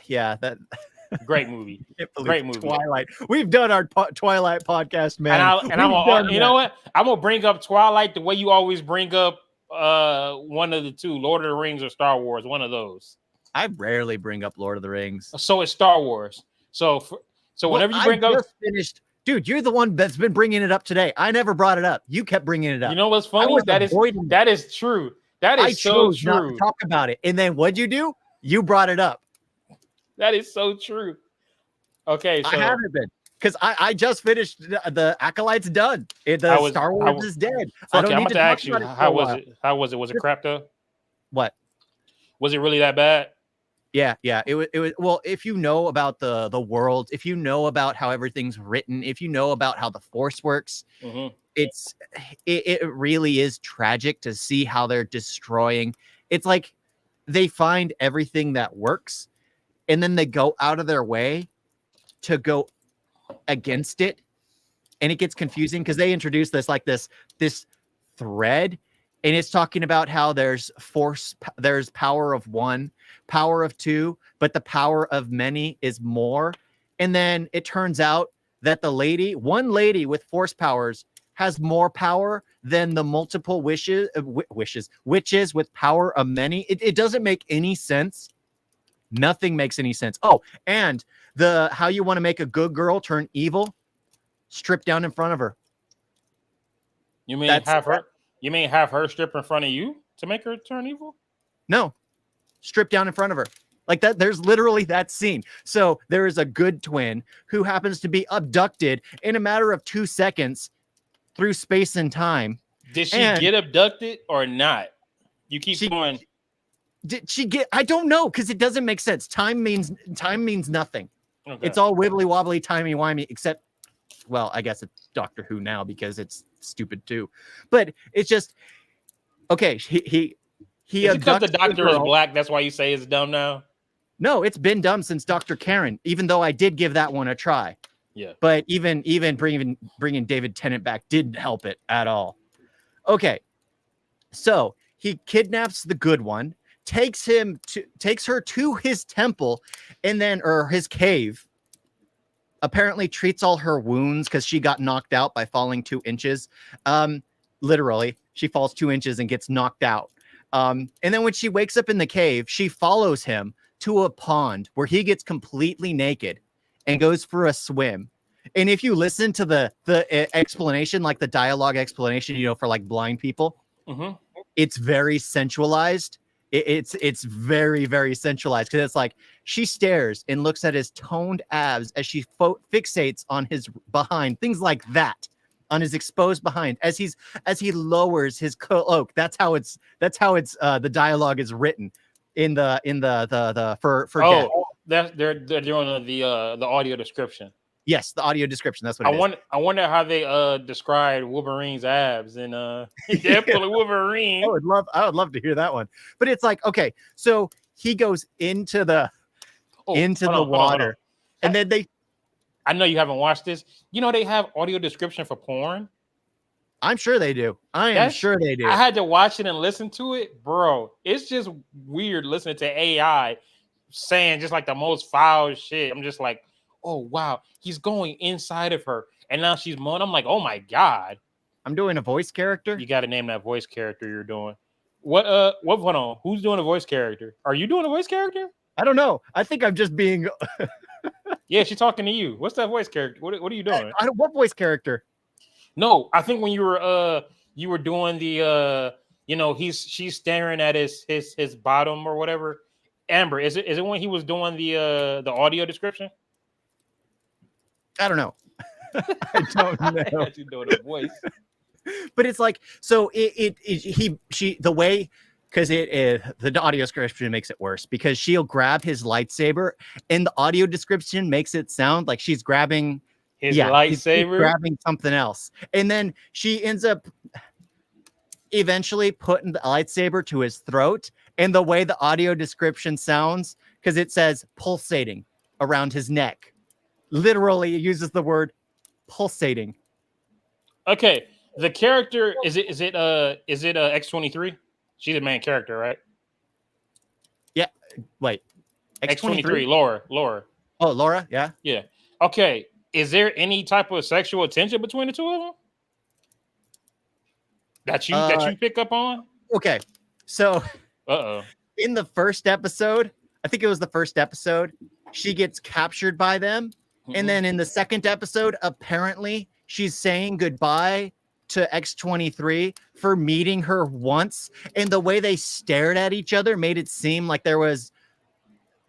Speaker 1: yeah, that
Speaker 2: great movie. Great movie.
Speaker 1: Twilight. We've done our Twilight podcast, man.
Speaker 2: And I'm you know what? I'm gonna bring up Twilight the way you always bring up one of the two, Lord of the Rings or Star Wars, one of those.
Speaker 1: I rarely bring up Lord of the Rings.
Speaker 2: So it's Star Wars. So whenever you bring up,
Speaker 1: finished. Dude, you're the one that's been bringing it up today. I never brought it up. You kept bringing it up.
Speaker 2: You know what's funny? That is true. That is so true.
Speaker 1: Not to talk about it, and then what'd you do? You brought it up.
Speaker 2: That is so true. Okay, so
Speaker 1: I haven't been because I just finished the Acolyte's done. Star Wars is dead. So
Speaker 2: okay, I want to ask you, how was it? How was it? Was it crap though?
Speaker 1: What?
Speaker 2: Was it really that bad?
Speaker 1: Yeah. It was. Well, if you know about the world, if you know about how everything's written, if you know about how the Force works, it really is tragic to see how they're destroying. It's like they find everything that works, and then they go out of their way to go against it, and it gets confusing because they introduce this thread. And it's talking about how there's power of one, power of two, but the power of many is more. And then it turns out that one lady with force powers has more power than the multiple witches with power of many. It doesn't make any sense. Nothing makes any sense. Oh, and how you want to make a good girl turn evil, strip down in front of her.
Speaker 2: You mean have her strip in front of you to make her turn evil?
Speaker 1: No, strip down in front of her. Like that, there's literally that scene. So there is a good twin who happens to be abducted in a matter of 2 seconds through space and time.
Speaker 2: Did she get abducted or not? You keep going.
Speaker 1: Did she get? I don't know because it doesn't make sense. Time means nothing.
Speaker 2: Okay.
Speaker 1: It's all wibbly wobbly, timey wimey, except, well, I guess it's Doctor Who now because it's stupid too. But it's just okay. He
Speaker 2: because the doctor is black. That's why you say it's dumb now.
Speaker 1: No, it's been dumb since Dr. Karen. Even though I did give that one a try.
Speaker 2: Yeah.
Speaker 1: But even bringing David Tennant back didn't help it at all. Okay, so he kidnaps the good one, takes her to his temple, or his cave. Apparently treats all her wounds because she got knocked out by falling 2 inches. Literally, she falls 2 inches and gets knocked out. And then when she wakes up in the cave, she follows him to a pond where he gets completely naked and goes for a swim. And if you listen to the explanation, like the dialogue explanation, for like blind people, it's very sensualized. It's very, very centralized because it's like she stares and looks at his toned abs as she fixates on his behind, things like that, on his exposed behind as he lowers his cloak. That's how it's the dialogue is written in the for
Speaker 2: death. They're doing the audio description.
Speaker 1: Yes, the audio description. That's what it is.
Speaker 2: I wonder how they described Wolverine's abs and Deadpool and Wolverine.
Speaker 1: I would love to hear that one. But it's like, okay, so he goes into the water, and then
Speaker 2: I know you haven't watched this. They have audio description for porn.
Speaker 1: I'm sure they do. I am sure they do.
Speaker 2: I had to watch it and listen to it, bro. It's just weird listening to AI saying just like the most foul shit. I'm just like, oh wow, he's going inside of her, and now she's moaning. I'm like, oh my god.
Speaker 1: I'm doing a voice character.
Speaker 2: You got to name that voice character you're doing. What? Hold on. Who's doing a voice character? Are you doing a voice character?
Speaker 1: I don't know. I think I'm just being.
Speaker 2: Yeah, she's talking to you. What's that voice character? What are you doing?
Speaker 1: What voice character?
Speaker 2: No, I think when you were doing the she's staring at his bottom or whatever. Amber, is it when he was doing the audio description?
Speaker 1: I don't know. I don't know.
Speaker 2: You doing a voice.
Speaker 1: But it's like, so the way, because the audio description makes it worse, because she'll grab his lightsaber and the audio description makes it sound like she's grabbing
Speaker 2: His
Speaker 1: she's
Speaker 2: lightsaber.
Speaker 1: grabbing something else. And then she ends up eventually putting the lightsaber to his throat. And the way the audio description sounds, because it says pulsating around his neck. Literally, it uses the word pulsating.
Speaker 2: Okay, the character is it X-23? She's the main character, right?
Speaker 1: Yeah. Wait.
Speaker 2: X-23, Laura.
Speaker 1: Oh, Laura. Yeah.
Speaker 2: Yeah. Okay. Is there any type of sexual tension between the two of them that you pick up on?
Speaker 1: Okay. So, in the first episode, I think it was the first episode, she gets captured by them. Mm-hmm. And then in the second episode, apparently she's saying goodbye to X-23 for meeting her once. And the way they stared at each other made it seem like there was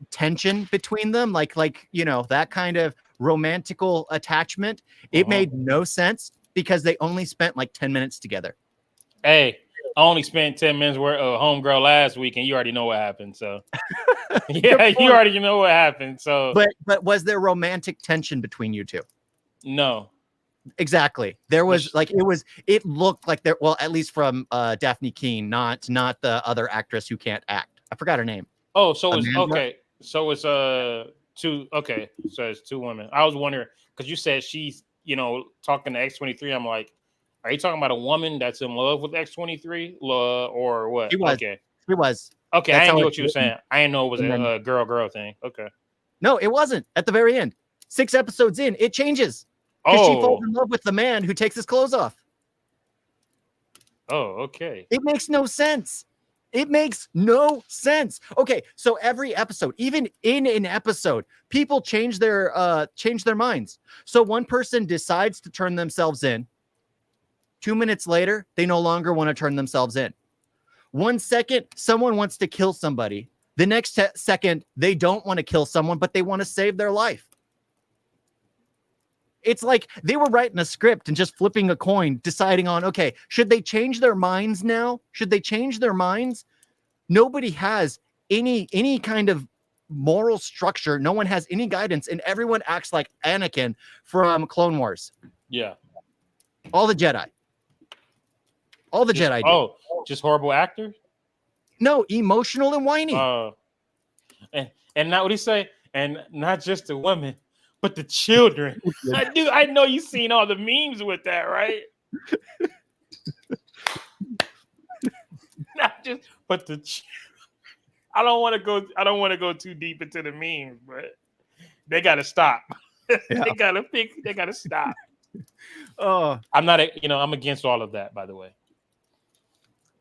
Speaker 1: tension between them. Like, that kind of romantical attachment. It made no sense because they only spent like 10 minutes together.
Speaker 2: Hey, I only spent 10 minutes worth of Homegirl last week, and you already know what happened. So, yeah, you already know what happened. So,
Speaker 1: but was there romantic tension between you two?
Speaker 2: No,
Speaker 1: exactly. There was it looked like there. Well, at least from Daphne Keane, not the other actress who can't act. I forgot her name.
Speaker 2: Oh, so it's okay. So it's two. Okay, so it's two women. I was wondering because you said she's talking to X-23. I'm like, are you talking about a woman that's in love with X-23 or what?
Speaker 1: She was. Okay. She was.
Speaker 2: Okay, I didn't know what you were saying. I didn't know it was a girl thing. Okay.
Speaker 1: No, it wasn't. At the very end, 6 episodes in, it changes. Because she falls in love with the man who takes his clothes off.
Speaker 2: Oh, okay.
Speaker 1: It makes no sense. It makes no sense. Okay, so every episode, even in an episode, people change their minds. So one person decides to turn themselves in. 2 minutes later, they no longer want to turn themselves in. 1 second, someone wants to kill somebody. The next second, they don't want to kill someone, but they want to save their life. It's like they were writing a script and just flipping a coin, deciding on, okay, should they change their minds now? Should they change their minds? Nobody has any kind of moral structure. No one has any guidance, and everyone acts like Anakin from Clone Wars.
Speaker 2: Yeah.
Speaker 1: All the Jedi. Jedi.
Speaker 2: Oh, just horrible actors?
Speaker 1: No, emotional and whiny.
Speaker 2: And not what he say, and not just the women, but the children. I know you've seen all the memes with that, right? Not just, but I don't want to go too deep into the memes, but they gotta stop. Yeah. They gotta stop.
Speaker 1: Oh,
Speaker 2: I'm not I'm against all of that, by the way.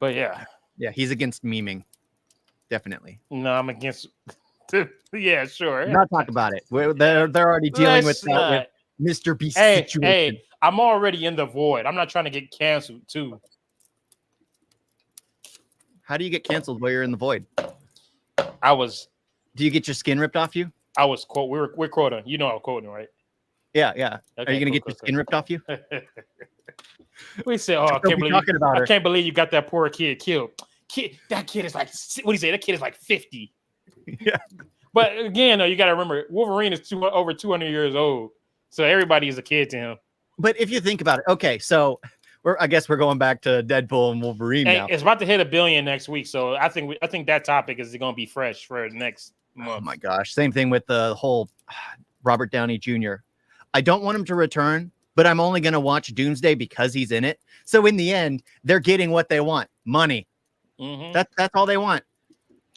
Speaker 2: But yeah,
Speaker 1: he's against memeing, definitely.
Speaker 2: No, I'm against. Yeah, sure.
Speaker 1: Not talk about it. They're already dealing with Mr. Beast situation.
Speaker 2: Hey, I'm already in the void. I'm not trying to get canceled too.
Speaker 1: How do you get canceled while you're in the void?
Speaker 2: Do
Speaker 1: you get your skin ripped off you?
Speaker 2: We're quoting. You know I'm quoting, right?
Speaker 1: Yeah. Okay, are you gonna get your skin ripped off you?
Speaker 2: We say, I can't believe you got that poor kid killed. That kid is like, what do you say? That kid is like 50.
Speaker 1: Yeah.
Speaker 2: But again, you got to remember, Wolverine is over 200 years old. So everybody is a kid to him.
Speaker 1: But if you think about it, okay, so I guess we're going back to Deadpool and Wolverine now.
Speaker 2: It's about to hit 1 billion next week. So I think that topic is going to be fresh for next month.
Speaker 1: Oh my gosh. Same thing with the whole Robert Downey Jr. I don't want him to return, but I'm only going to watch Doomsday because he's in it. So in the end, they're getting what they want. Money. Mm-hmm. That's all they want.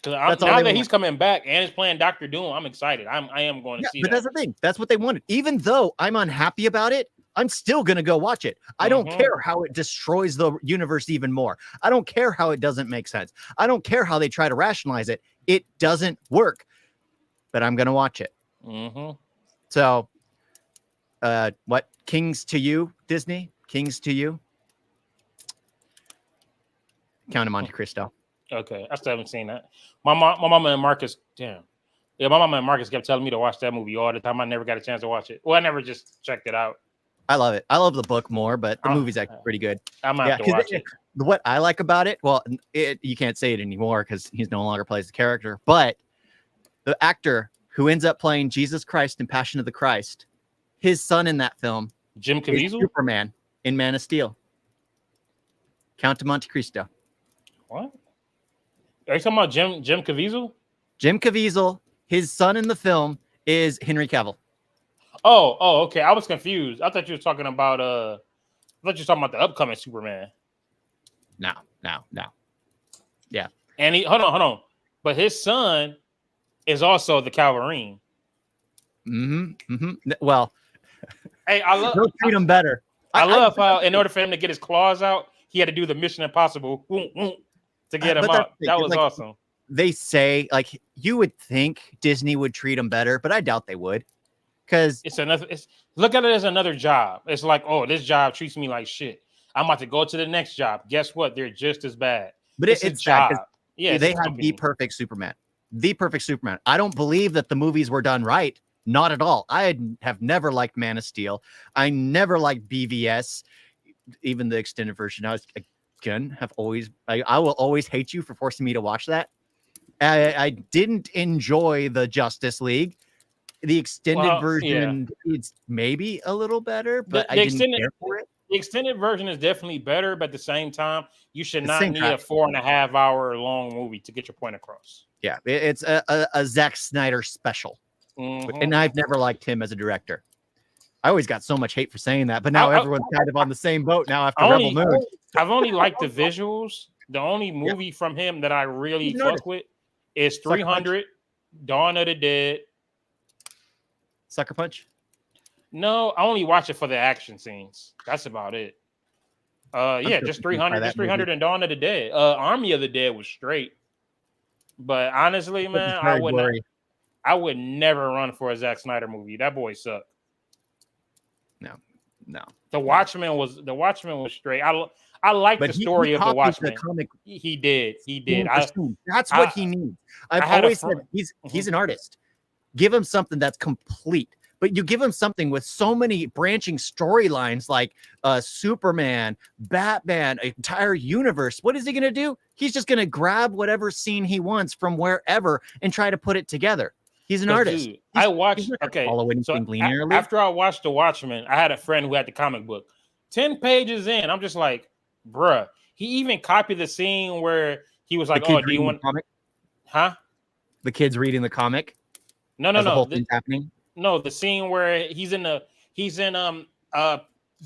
Speaker 2: Now that he's coming back and is playing Dr. Doom, I'm excited. I am going to see that.
Speaker 1: But that's the thing. That's what they wanted. Even though I'm unhappy about it, I'm still going to go watch it. I don't care how it destroys the universe even more. I don't care how it doesn't make sense. I don't care how they try to rationalize it. It doesn't work. But I'm going to watch it.
Speaker 2: Mm-hmm.
Speaker 1: So, what? Kings to you, Disney? Kings to you? Count of Monte Cristo.
Speaker 2: Okay, I still haven't seen that. My mama and Marcus, my mama and Marcus kept telling me to watch that movie all the time. I never got a chance to watch it. Well, I never just checked it out.
Speaker 1: I love it. I love the book more, but the
Speaker 2: Oh,
Speaker 1: movie's actually pretty good.
Speaker 2: I'm gonna
Speaker 1: Yeah,
Speaker 2: have to watch it.
Speaker 1: what I like about it, well, you can't say it anymore because he's no longer plays the character, but the actor who ends up playing Jesus Christ in Passion of the Christ, his son in that film
Speaker 2: Jim
Speaker 1: is
Speaker 2: Caviezel?
Speaker 1: Superman in Man of Steel. Count of Monte Cristo.
Speaker 2: What? Are you talking about Jim Caviezel?
Speaker 1: Jim Caviezel, his son in the film is Henry Cavill.
Speaker 2: Oh, okay. I was confused. I thought you were talking about the upcoming Superman.
Speaker 1: No. Yeah.
Speaker 2: And hold on. But his son is also the Calvarine.
Speaker 1: Well,
Speaker 2: hey, I love
Speaker 1: they'll treat him better.
Speaker 2: I love how in order for him to get his claws out, he had to do the Mission Impossible to get him out. That was awesome.
Speaker 1: They say like you would think Disney would treat him better, but I doubt they would. Because
Speaker 2: look at it as another job. It's like, oh, this job treats me like shit. I'm about to go to the next job. Guess what? They're just as bad.
Speaker 1: But it's a job.
Speaker 2: Yeah,
Speaker 1: they had the perfect Superman. The perfect Superman. I don't believe that the movies were done right. Not at all. I have never liked Man of Steel. I never liked BVS, even the extended version. I will always hate you for forcing me to watch that. I didn't enjoy the Justice League. The extended version is maybe a little better, but I didn't care for it.
Speaker 2: The extended version is definitely better, but at the same time, you should not need a 4.5 hour long movie to get your point across.
Speaker 1: Yeah, it's a Zack Snyder special. And I've never liked him as a director. I always got so much hate for saying that, but now everyone's kind of on the same boat now after Rebel Moon.
Speaker 2: I've only liked the visuals. The only movie from him that I really fuck with is 300, Dawn of the Dead.
Speaker 1: Sucker Punch?
Speaker 2: No, I only watch it for the action scenes. That's about it. Just 300 and Dawn of the Dead. Army of the Dead was straight. But honestly, man, I would never run for a Zack Snyder movie. That boy sucked.
Speaker 1: No.
Speaker 2: The Watchmen was straight. I like the story of the Watchmen. He did.
Speaker 1: That's what he needs. I've always said he's an artist. Give him something that's complete. But you give him something with so many branching storylines like Superman, Batman, an entire universe. What is he going to do? He's just going to grab whatever scene he wants from wherever and try to put it together. He's an artist.
Speaker 2: Dude, I watched. Okay, so
Speaker 1: linearly.
Speaker 2: After I watched The Watchmen, I had a friend who had the comic book. 10 pages in, I'm just like, bruh. He even copied the scene where he was like, "Oh, do you want
Speaker 1: comic?
Speaker 2: Huh?
Speaker 1: The kids reading the comic?
Speaker 2: No.
Speaker 1: The whole thing's happening.
Speaker 2: No, the scene where he's in the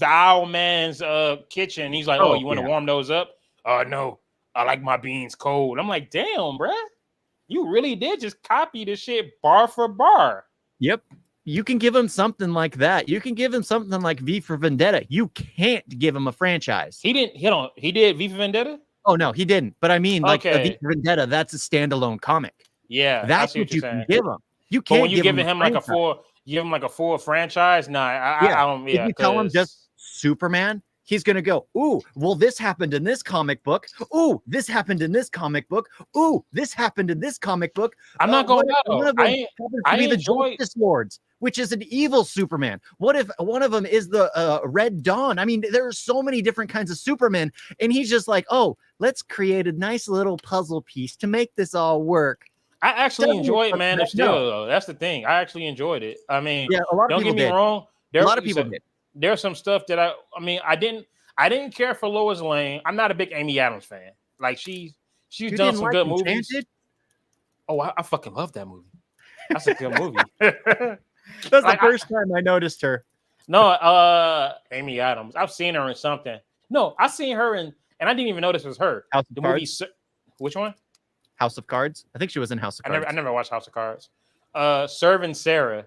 Speaker 2: Owl Man's kitchen. He's like, "Oh, you want to warm those up?" No, I like my beans cold. I'm like, damn, bruh. You really did just copy this shit bar for bar.
Speaker 1: Yep. You can give him something like that. You can give him something like V for Vendetta. You can't give him a franchise.
Speaker 2: He didn't. He did V for Vendetta?
Speaker 1: Oh, no, he didn't. But I mean, like V for Vendetta, that's a standalone comic.
Speaker 2: Yeah.
Speaker 1: That's what you can give him. You can't
Speaker 2: when you give him like a full franchise. Nah, I don't. Yeah,
Speaker 1: if you tell him just Superman, he's gonna go, ooh, well, this happened in this comic book. Ooh, this happened in this comic book. Ooh, this happened in this comic book.
Speaker 2: I'm not going to
Speaker 1: be the Justice Lords, which is an evil Superman. What if one of them is the Red Dawn? I mean, there are so many different kinds of Supermen, and he's just like, oh, let's create a nice little puzzle piece to make this all work.
Speaker 2: I actually enjoyed Man of Steel, though. That's the thing. I actually enjoyed it. I mean, don't get me wrong.
Speaker 1: A lot of people did.
Speaker 2: There's some stuff that I didn't care for Lois Lane. I'm not a big Amy Adams fan. Like she's done some good movies. Oh, I fucking love that movie. That's a good movie.
Speaker 1: That's the first time I noticed her.
Speaker 2: No, Amy Adams. I've seen her in something. No, I seen her in, and I didn't even know this was her.
Speaker 1: House of Cards.
Speaker 2: Which one?
Speaker 1: House of Cards. I think she was in House of Cards.
Speaker 2: I never watched House of Cards. Serving Sarah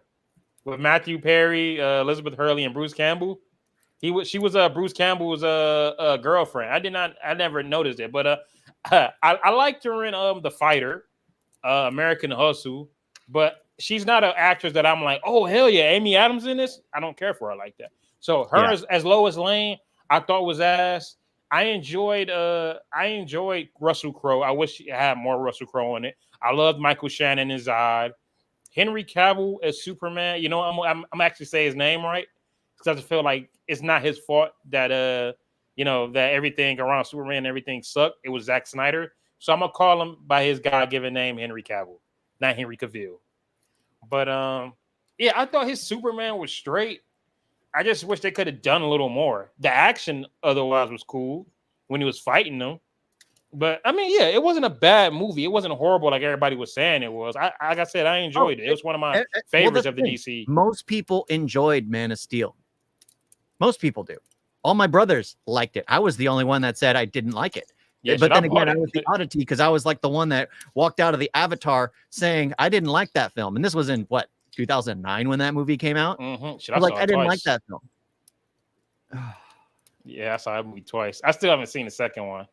Speaker 2: with Matthew Perry, Elizabeth Hurley, and Bruce Campbell. She was Bruce Campbell's girlfriend. I never noticed it, but I liked her in The Fighter, American Hustle. But she's not an actress that I'm like, oh hell yeah, Amy Adams in this. I don't care for her like that. So her as Lois Lane, I thought was ass. I enjoyed Russell Crowe. I wish I had more Russell Crowe in it. I loved Michael Shannon as Zod. Henry Cavill as Superman. You know, I'm actually say his name right. because I just feel like it's not his fault that that everything around Superman and everything sucked. It was Zack Snyder. So I'm gonna call him by his God-given name, Henry Cavill, not Henry Cavill. But yeah, I thought his Superman was straight. I just wish they could have done a little more. The action otherwise was cool when he was fighting them. But I mean, yeah, it wasn't a bad movie. It wasn't horrible like everybody was saying it was. Like I said, I enjoyed it. It was one of my favorites of the DC.
Speaker 1: Most people enjoyed Man of Steel. Most people do. All my brothers liked it. I was the only one that said I didn't like it. Yeah, but then again, I was the oddity because I was like the one that walked out of the Avatar saying I didn't like that film. And this was in what, 2009 when that movie came out? I didn't like that film.
Speaker 2: Yeah, I saw that movie twice. I still haven't seen the second one.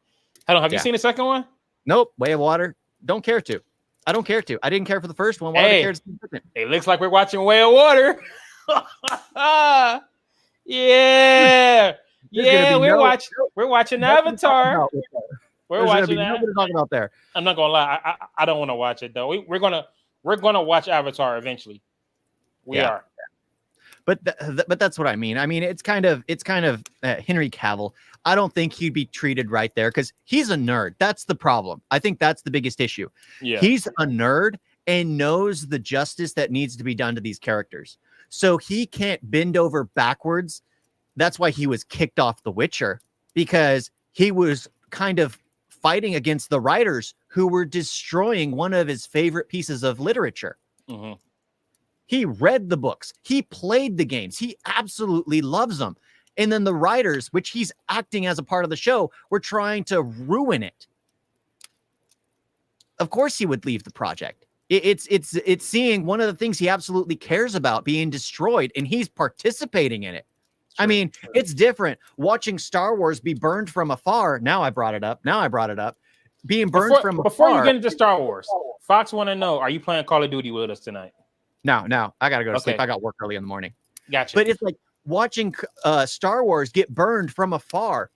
Speaker 2: Have you seen the second one?
Speaker 1: Nope. Way of Water. Don't care to. I don't care to. I didn't care for the first one. Why would I care to see the second?
Speaker 2: It looks like we're watching Way of Water. Yeah. Yeah, we're watching Avatar. We're watching that.
Speaker 1: Nothing to talk about there.
Speaker 2: I'm not gonna lie. I don't want to watch it though. We're gonna watch Avatar eventually. We are.
Speaker 1: But that's what I mean. I mean, it's kind of Henry Cavill. I don't think he'd be treated right there because he's a nerd. That's the problem. I think that's the biggest issue.
Speaker 2: Yeah.
Speaker 1: He's a nerd and knows the justice that needs to be done to these characters. So he can't bend over backwards. That's why he was kicked off The Witcher, because he was kind of fighting against the writers who were destroying one of his favorite pieces of literature.
Speaker 2: Mm-hmm.
Speaker 1: He read the books. He played the games. He absolutely loves them. And then the writers, which he's acting as a part of the show, were trying to ruin it. Of course he would leave the project. It's seeing one of the things he absolutely cares about being destroyed, and he's participating in it. Sure, I mean, it's different watching Star Wars be burned from afar. Now I brought it up. Being burned from afar.
Speaker 2: Before you get into Star Wars, Fox want to know, are you playing Call of Duty with us tonight?
Speaker 1: No. I got to go to sleep. I got work early in the morning.
Speaker 2: Gotcha.
Speaker 1: But it's like watching Star Wars get burned from afar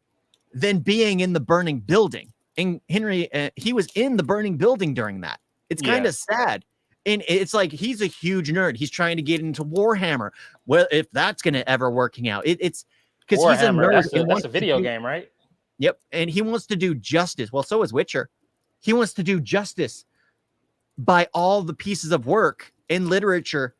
Speaker 1: than being in the burning building. And Henry, he was in the burning building during that. It's kind of sad. And it's like he's a huge nerd. He's trying to get into Warhammer. Well, if that's going to ever working out, it's because he's a nerd.
Speaker 2: That's a video game, right?
Speaker 1: Yep. And he wants to do justice. Well, so is Witcher. He wants to do justice by all the pieces of work in literature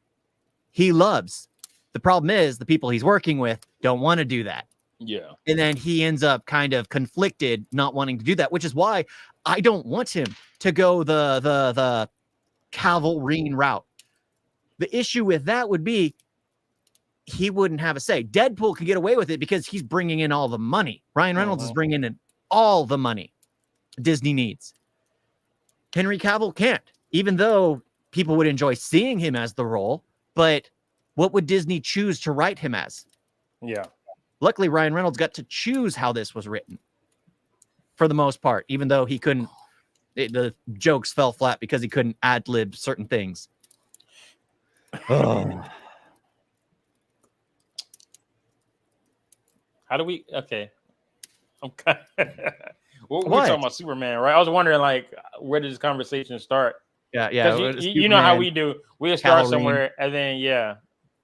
Speaker 1: he loves. The problem is the people he's working with don't want to do that.
Speaker 2: Yeah.
Speaker 1: And then he ends up kind of conflicted, not wanting to do that, which is why I don't want him to go the Calvarian route. The issue with that would be he wouldn't have a say. Deadpool could get away with it because he's bringing in all the money. Ryan Reynolds is bringing in all the money Disney needs. Henry Cavill can't, even though people would enjoy seeing him as the role. But what would Disney choose to write him as?
Speaker 2: Yeah.
Speaker 1: Luckily, Ryan Reynolds got to choose how this was written for the most part, even though he couldn't. The jokes fell flat because he couldn't ad-lib certain things. Oh.
Speaker 2: How do we? Okay. I'm kind of, we're talking about Superman, right? I was wondering, like, where did this conversation start?
Speaker 1: Yeah.
Speaker 2: You know how we do. We'll start somewhere, and then
Speaker 1: Yeah,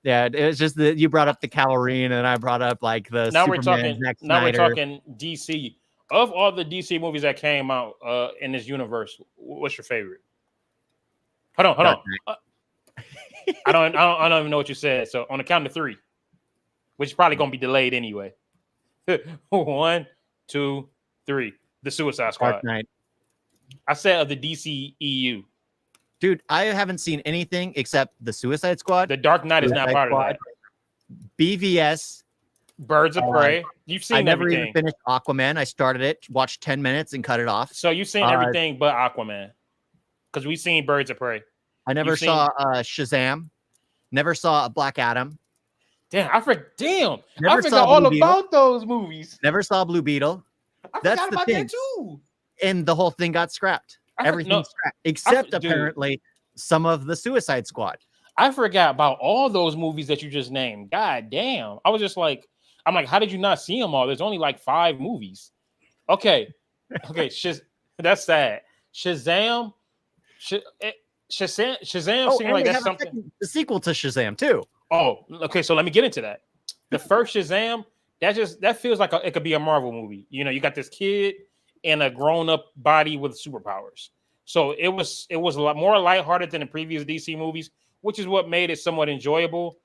Speaker 1: it was just that you brought up the Calvarian, and I brought up like the
Speaker 2: now
Speaker 1: Superman,
Speaker 2: we're talking DC. Of all the DC movies that came out in this universe, what's your favorite? Hold on. I don't even know what you said. So on the count of three, which is probably gonna be delayed anyway. 1, 2, 3. The Suicide Squad.
Speaker 1: Dark Knight.
Speaker 2: I said of the DC EU.
Speaker 1: Dude, I haven't seen anything except the Suicide Squad.
Speaker 2: The Dark Knight is not part of that.
Speaker 1: BVS.
Speaker 2: Birds of Prey. You've seen everything. I never even
Speaker 1: finished Aquaman. I started it, watched 10 minutes, and cut it off.
Speaker 2: So you've seen everything but Aquaman. Because we've seen Birds of Prey.
Speaker 1: I never saw Shazam. Never saw Black Adam.
Speaker 2: Damn, I forgot all about those movies.
Speaker 1: Never saw Blue Beetle.
Speaker 2: That's the thing. That too.
Speaker 1: And the whole thing got scrapped. Everything scrapped. Except apparently some of the Suicide Squad.
Speaker 2: I forgot about all those movies that you just named. God damn. I was just like, I'm like, how did you not see them all? There's only like 5 movies. Okay. That's sad. Shazam seemed like that's something.
Speaker 1: The sequel to Shazam too.
Speaker 2: Oh, okay. So let me get into that. The first Shazam, that feels like it could be a Marvel movie. You know, you got this kid and a grown-up body with superpowers. So it was a lot more lighthearted than the previous DC movies, which is what made it somewhat enjoyable.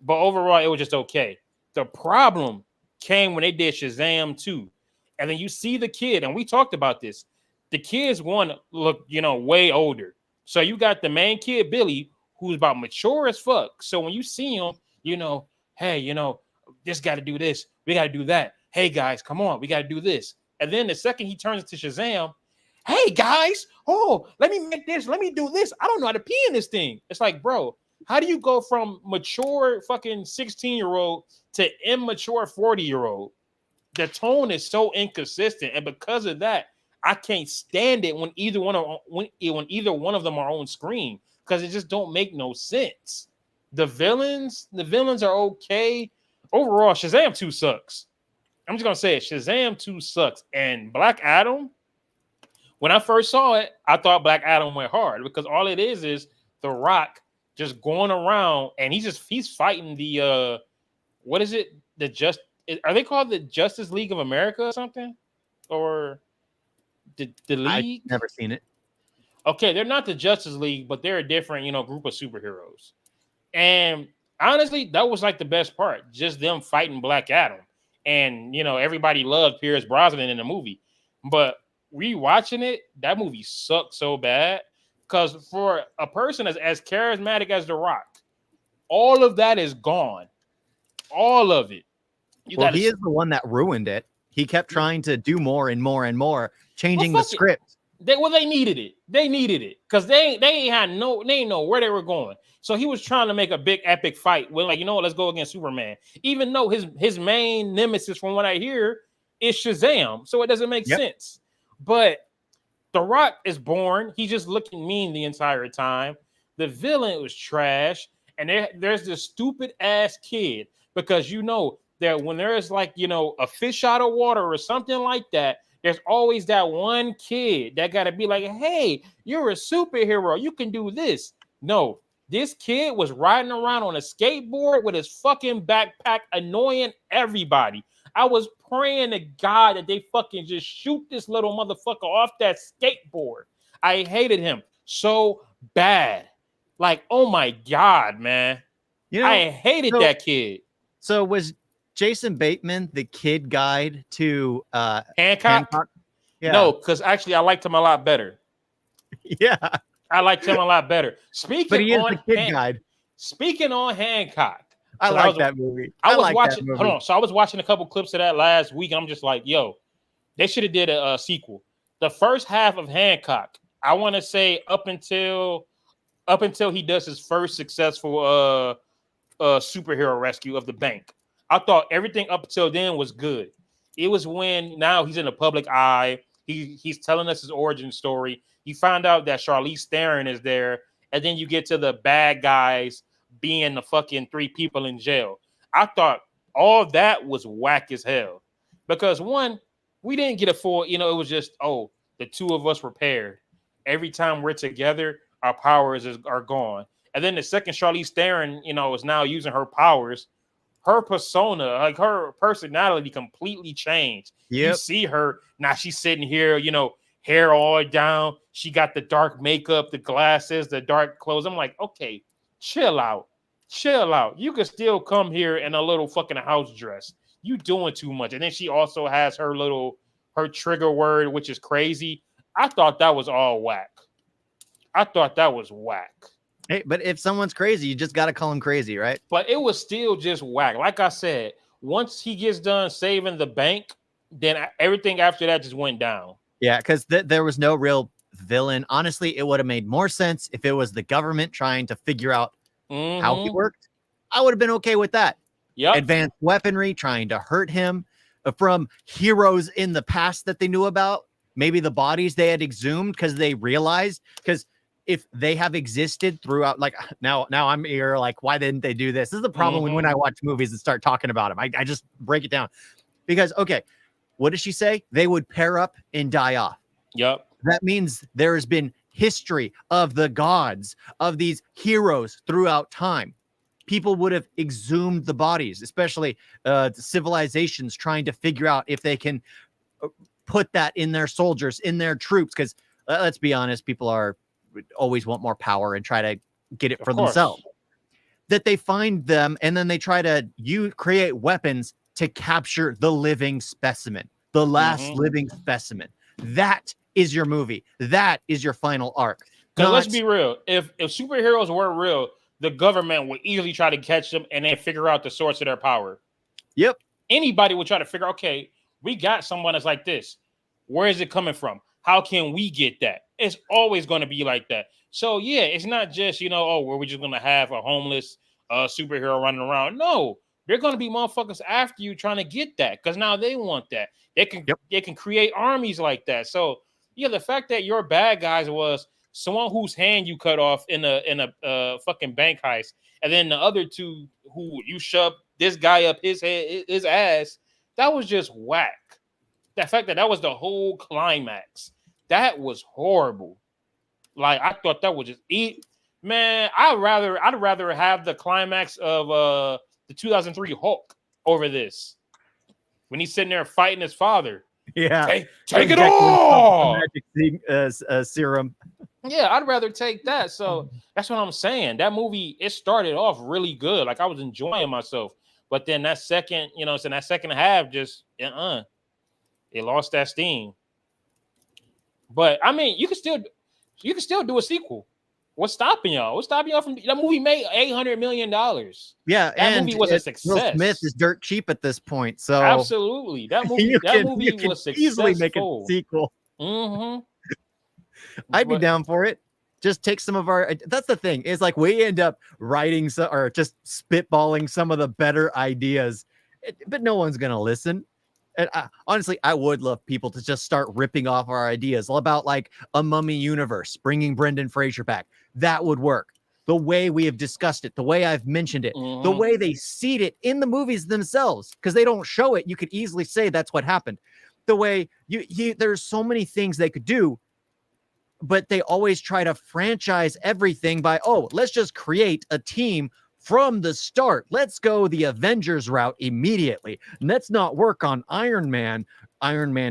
Speaker 2: But overall, it was just okay. The problem came when they did Shazam 2. And then you see the kid, and we talked about this. The kids one look, way older. So you got the main kid, Billy, who's about mature as fuck. So when you see him, hey, this got to do this. We got to do that. Hey, guys, come on. We got to do this. And then the second he turns into Shazam, hey, guys, let me make this. Let me do this. I don't know how to pee in this thing. It's like, bro, how do you go from mature fucking 16-year-old to immature 40-year-old? The tone is so inconsistent. And because of that, I can't stand it when either one of them are on screen because it just don't make no sense. The villains are okay. Overall, Shazam 2 sucks. I'm just gonna say it. Shazam 2 sucks. And Black Adam, when I first saw it, I thought Black Adam went hard because all it is The Rock just going around and he's fighting the what is it? Are they called the Justice League of America or something? Or the League?
Speaker 1: I've never seen it.
Speaker 2: Okay, they're not the Justice League, but they're a different, group of superheroes. And honestly, that was like the best part, just them fighting Black Adam. And everybody loved Pierce Brosnan in the movie. But rewatching it, that movie sucked so bad. Because for a person as charismatic as The Rock, all of that is gone. All of it.
Speaker 1: He is the one that ruined it. He kept trying to do more and more and more, changing the script.
Speaker 2: They needed it. They needed it because they ain't know where they were going. So he was trying to make a big epic fight. We're like, let's go against Superman. Even though his main nemesis, from what I hear, is Shazam. So it doesn't make sense. But The Rock is born. He's just looking mean the entire time. The villain was trash. And there's this stupid ass kid because that when there's like, a fish out of water or something like that, there's always that one kid that got to be like, hey, you're a superhero. You can do this. No, this kid was riding around on a skateboard with his fucking backpack, annoying everybody. I was praying to God that they fucking just shoot this little motherfucker off that skateboard. I hated him so bad. Like, oh my God, man. I hated that kid.
Speaker 1: So was Jason Bateman the kid guide to
Speaker 2: Hancock? Yeah. No, because actually I liked him a lot better.
Speaker 1: Yeah.
Speaker 2: I liked him a lot better.
Speaker 1: But he is the kid guide.
Speaker 2: Speaking on Hancock.
Speaker 1: I like that movie. I was
Speaker 2: watching. Hold on. So I was watching a couple clips of that last week. And I'm just like, yo, they should have did a sequel. The first half of Hancock, I want to say up until he does his first successful superhero rescue of the bank. I thought everything up until then was good. It was when now he's in the public eye. He's telling us his origin story. You find out that Charlize Theron is there, and then you get to the bad guys being the fucking 3 people in jail. I thought all that was whack as hell because one, we didn't get a full. It was just the 2 of us were paired. Every time we're together, our powers are gone. And then the second Charlize Theron, is now using her powers. Her persona, like her personality, completely changed. Yep. You see her now; she's sitting here, hair all down. She got the dark makeup, the glasses, the dark clothes. I'm like, okay, chill out. You can still come here in a little fucking house dress. You doing too much. And then she also has her trigger word, which is crazy. I thought that was all whack.
Speaker 1: Hey, but if someone's crazy, you just got to call him crazy, right?
Speaker 2: But it was still just whack. Like I said, once he gets done saving the bank, then everything after that just went down.
Speaker 1: Yeah, because there was no real villain. Honestly, it would have made more sense if it was the government trying to figure out how he worked. I would have been okay with that.
Speaker 2: Yep.
Speaker 1: Advanced weaponry trying to hurt him from heroes in the past that they knew about. Maybe the bodies they had exhumed because they realized if they have existed throughout, like now I'm here, like, why didn't they do this? This is the problem when I watch movies and start talking about them. I just break it down because, okay, what does she say? They would pair up and die off.
Speaker 2: Yep.
Speaker 1: That means there has been history of the gods, of these heroes throughout time. people would have exhumed the bodies, especially civilizations trying to figure out if they can put that in their soldiers, in their troops. Because let's be honest, people always want more power and try to get it for themselves. That they find them and then they try to create weapons to capture the living specimen, the last living specimen. That is your movie. That is your final arc.
Speaker 2: Because let's be real. If superheroes were real, the government would easily try to catch them and then figure out the source of their power.
Speaker 1: Yep.
Speaker 2: Anybody would try to figure, okay, we got someone that's like this. Where is it coming from? How can we get that? It's always going to be like that. So, yeah, it's not just, we're just going to have a homeless superhero running around. No, they're going to be motherfuckers after you trying to get that because now they want that. They can create armies like that. So, yeah, the fact that your bad guys was someone whose hand you cut off in a fucking bank heist, and then the other two who you shoved this guy up his ass, that was just whack. The fact that was the whole climax, that was horrible. Like I thought that was just man. I'd rather have the climax of the 2003 Hulk over this when he's sitting there fighting his father.
Speaker 1: Yeah,
Speaker 2: take it all.
Speaker 1: Magic serum.
Speaker 2: Yeah, I'd rather take that. So that's what I'm saying. That movie, it started off really good. Like I was enjoying myself, but then that second, that second half just it lost that steam. But I mean, you can still do a sequel. What's stopping y'all? What's stopping y'all from that movie? Made $800 million.
Speaker 1: Yeah,
Speaker 2: that movie was a success.
Speaker 1: Will Smith is dirt cheap at this point, so
Speaker 2: absolutely that movie was successful.
Speaker 1: Easily make a sequel. I'd be down for it. Just take some of our. That's the thing. Is like we end up writing or just spitballing some of the better ideas, but no one's gonna listen. And honestly, I would love people to just start ripping off our ideas about like a Mummy universe, bringing Brendan Fraser back. That would work. The way we have discussed it, the way I've mentioned it, the way they seed it in the movies themselves, because they don't show it. You could easily say that's what happened. The way there's so many things they could do, but they always try to franchise everything by, let's just create a team from the start. Let's go the Avengers route immediately. Let's not work on Iron Man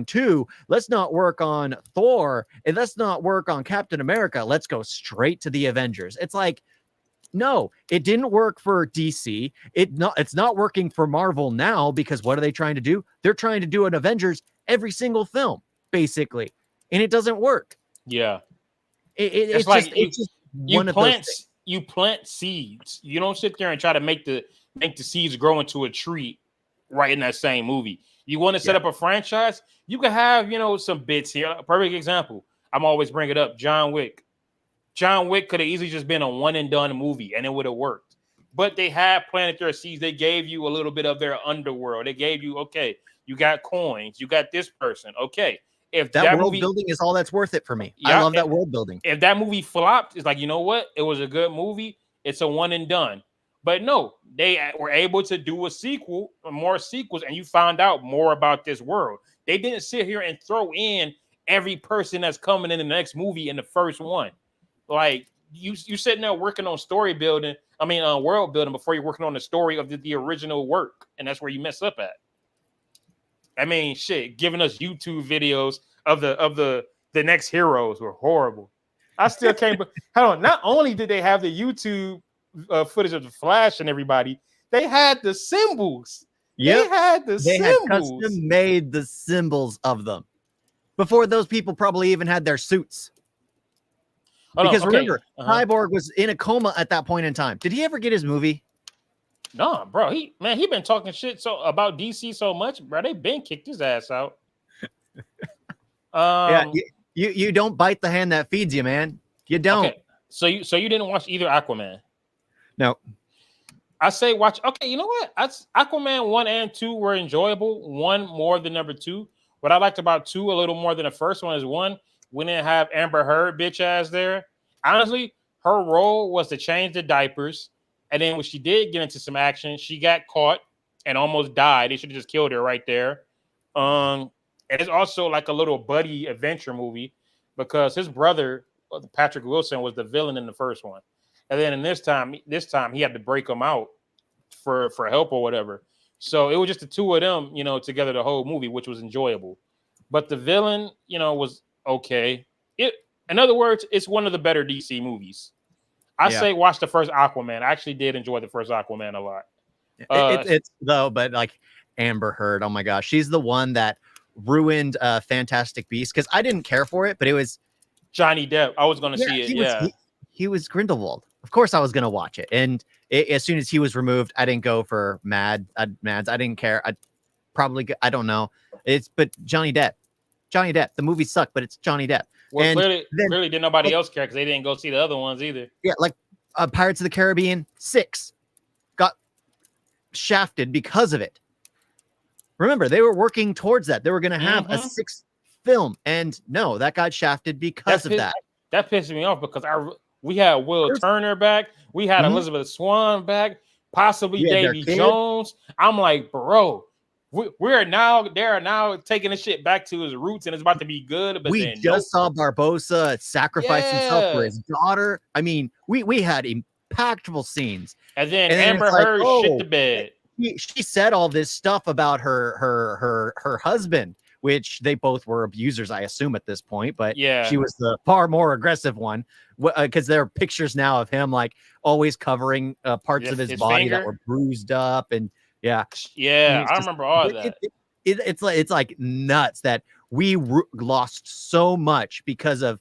Speaker 1: 2. Let's not work on Thor. And let's not work on Captain America. Let's go straight to the Avengers. It's like, no, it didn't work for DC. It's not working for Marvel now because what are they trying to do? They're trying to do an Avengers every single film, basically. And it doesn't work.
Speaker 2: Yeah.
Speaker 1: It's just one of those things.
Speaker 2: You plant seeds. You don't sit there and try to make the seeds grow into a tree right in that same movie. You want to set up a franchise? You can have, some bits here. A perfect example. I'm always bring it up. John Wick. John Wick could have easily just been a one and done movie and it would have worked. But they had planted their seeds. They gave you a little bit of their underworld. They gave you, okay, you got coins. You got this person. Okay. If
Speaker 1: that world building is all that's worth it for me. I love that world building.
Speaker 2: If that movie flopped, it's like, you know what? It was a good movie. It's a one and done. But no, they were able to do a sequel, more sequels, and you found out more about this world. They didn't sit here and throw in every person that's coming in the next movie in the first one. Like you sitting there working on world building before you're working on the story of the original work, and that's where you mess up at. I mean, shit, giving us YouTube videos of the next heroes were horrible. I still can't. Hold on. Not only did they have the YouTube footage of the Flash and everybody, they had the symbols. Yep. They had custom
Speaker 1: made the symbols of them before those people probably even had their suits. Because remember, Cyborg was in a coma at that point in time. Did he ever get his movie?
Speaker 2: No, bro. He been talking shit about DC so much, bro. They been kicked his ass out.
Speaker 1: You don't bite the hand that feeds you, man. You don't.
Speaker 2: Okay. So you didn't watch either Aquaman?
Speaker 1: No.
Speaker 2: I say watch. Okay, you know what? Aquaman 1 and 2 were enjoyable. 1 more than number 2. What I liked about 2 a little more than the first one is 1, we didn't have Amber Heard bitch ass there. Honestly, her role was to change the diapers. And then when she did get into some action, she got caught and almost died. They should have just killed her right there. And it's also like a little buddy adventure movie because his brother, Patrick Wilson, was the villain in the first one. and then in this time he had to break them out for help or whatever. So it was just the two of them, together the whole movie, which was enjoyable. But the villain, was okay. In other words, it's one of the better DC movies. I say watch the first Aquaman. I actually did enjoy the first Aquaman a lot.
Speaker 1: It's though, but like Amber Heard, oh my gosh, she's the one that ruined Fantastic Beasts because I didn't care for it, but it was
Speaker 2: Johnny Depp. I was going to see it.
Speaker 1: He was Grindelwald. Of course, I was going to watch it, and as soon as he was removed, I didn't go for Mads. I didn't care. I don't know. But Johnny Depp. The movie sucked, but it's Johnny Depp.
Speaker 2: Well, and clearly did nobody else care because they didn't go see the other ones either.
Speaker 1: Yeah, like Pirates of the Caribbean 6 got shafted because of it. Remember, they were working towards that. They were going to have a 6th film, and no, that got shafted because of that.
Speaker 2: That pissed me off because we had Will Turner back, we had Elizabeth Swann back, possibly Davy Jones. I'm like, bro. They're now taking the shit back to his roots and it's about to be good. But
Speaker 1: we just saw Barbosa sacrifice himself for his daughter. I mean, we had impactful scenes.
Speaker 2: And then Amber Heard shit the bed.
Speaker 1: She said all this stuff about her husband, which they both were abusers, I assume, at this point. But she was the far more aggressive one because there are pictures now of him like always covering parts of his body that were bruised up and. Yeah,
Speaker 2: I remember all that.
Speaker 1: It's like nuts that we lost so much because of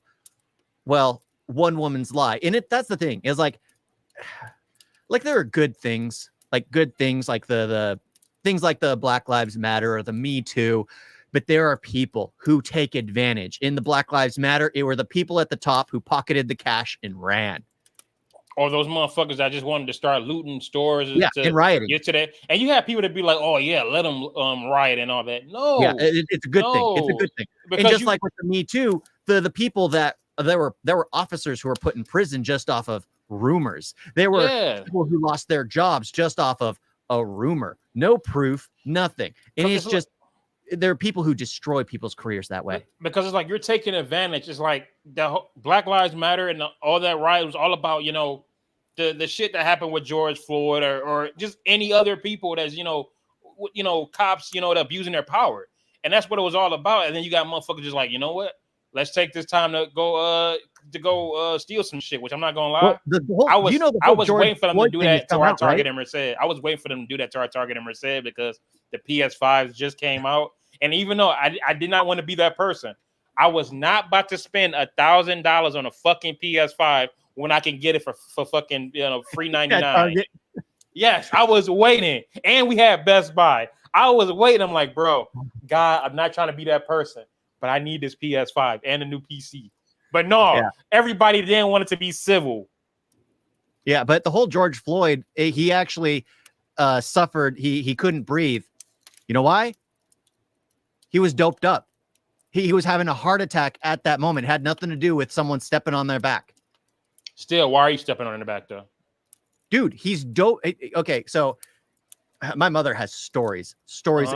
Speaker 1: one woman's lie. And that's the thing is like there are good things like the things like the Black Lives Matter or the Me Too, but there are people who take advantage. In the Black Lives Matter, it were the people at the top who pocketed the cash and ran.
Speaker 2: Or those motherfuckers that just wanted to start looting stores
Speaker 1: and rioting.
Speaker 2: Yesterday. And you have people that be like, oh, yeah, let them riot and all that. No.
Speaker 1: Yeah, it's a good thing. It's a good thing. Because and just like with the Me Too, the people that there were officers who were put in prison just off of rumors. There were people who lost their jobs just off of a rumor. No proof, nothing. And it's just there are people who destroy people's careers that way.
Speaker 2: Because it's like you're taking advantage. It's like the Black Lives Matter and all that riot was all about, the shit that happened with George Floyd or just any other people that's, cops, that abusing their power. And that's what it was all about. And then you got motherfuckers just like, you know what? Let's take this time to go steal some shit, which I'm not gonna lie. I was waiting for them to do that to our Target and Merced. I was waiting for them to do that to our Target and Merced because the PS5s just came out. And even though I did not want to be that person, I was not about to spend $1,000 on a fucking PS5 when I can get it for fucking free $99. Yes, I was waiting, and we had Best Buy. I was waiting. I'm like, bro, God, I'm not trying to be that person, but I need this PS5 and a new PC. But no, everybody didn't want it to be civil.
Speaker 1: Yeah, but the whole George Floyd, he actually suffered. He couldn't breathe. You know why? He was doped up. He was having a heart attack at that moment. It had nothing to do with someone stepping on their back.
Speaker 2: Still, why are you stepping on their back, though?
Speaker 1: Dude, he's dope. Okay, so my mother has stories.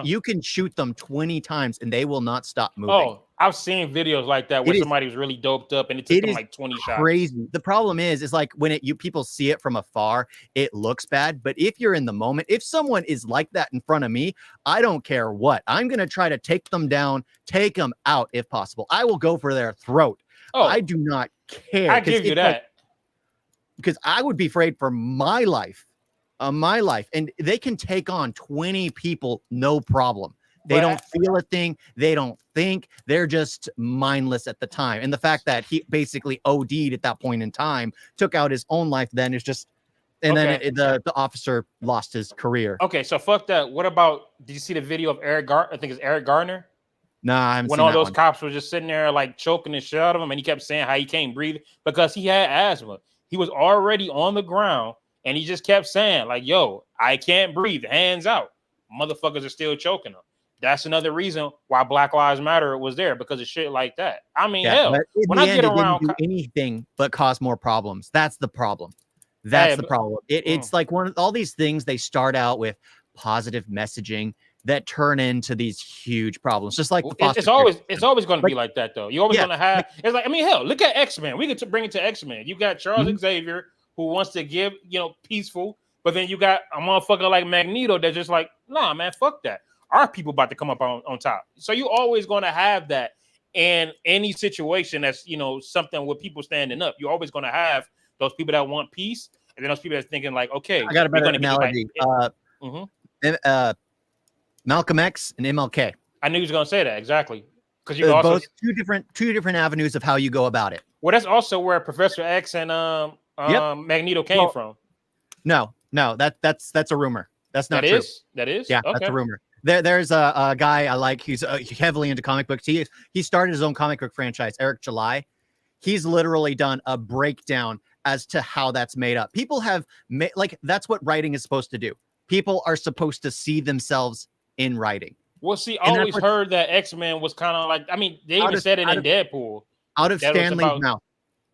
Speaker 1: You can shoot them 20 times and they will not stop moving. Oh,
Speaker 2: I've seen videos like that where somebody was really doped up and it took them like 20 shots.
Speaker 1: Crazy. The problem is like when people see it from afar, it looks bad. But if you're in the moment, if someone is like that in front of me, I don't care what. I'm gonna try to take them down, take them out if possible. I will go for their throat. Oh, I do not care.
Speaker 2: I give you that.
Speaker 1: Because I would be afraid for my life. And they can take on 20 people, no problem. They don't feel a thing. They don't think. They're just mindless at the time. And the fact that he basically OD'd at that point in time, took out his own life then is just, and then the officer lost his career.
Speaker 2: Okay, so fuck that. What about, did you see the video of I think it's Eric Garner?
Speaker 1: Nah, I haven't
Speaker 2: when
Speaker 1: seen
Speaker 2: all
Speaker 1: that
Speaker 2: those
Speaker 1: one.
Speaker 2: cops were just sitting there like choking the shit out of him and he kept saying how he can't breathe because he had asthma. He was already on the ground and he just kept saying like, yo, I can't breathe, hands out. Motherfuckers are still choking him. That's another reason why Black Lives Matter was there, because of shit like that. I mean, hell, when I get around,
Speaker 1: it didn't do anything but cause more problems. That's the problem. That's the problem. It's like all these things, they start out with positive messaging that turn into these huge problems. Just like
Speaker 2: it's always going to be like that, though. You're always going to have. It's like, I mean, hell, look at X-Men. We could bring it to X-Men. You got Charles Xavier, who wants to give, peaceful, but then you got a motherfucker like Magneto that's just like, nah, man, fuck that. Our people about to come up on top. So you always going to have that in any situation that's, something with people standing up. You're always going to have those people that want peace, and then those people that's thinking like, okay,
Speaker 1: I got a better
Speaker 2: we're gonna
Speaker 1: analogy. Malcolm X and MLK.
Speaker 2: I knew he was going to say that, exactly. Because you also
Speaker 1: both two different avenues of how you go about it.
Speaker 2: Well, that's also where Professor X and Magneto came from.
Speaker 1: No, that's a rumor. That's not true.
Speaker 2: That is?
Speaker 1: Yeah,
Speaker 2: okay.
Speaker 1: That's a rumor. There's a guy I like. He's heavily into comic books. He started his own comic book franchise, Eric July. He's literally done a breakdown as to how that's made up. People have that's what writing is supposed to do. People are supposed to see themselves in writing.
Speaker 2: Well, see, I always heard that X-Men was kind of like, I mean, they even said it in Deadpool.
Speaker 1: Out of Stan Lee's mouth.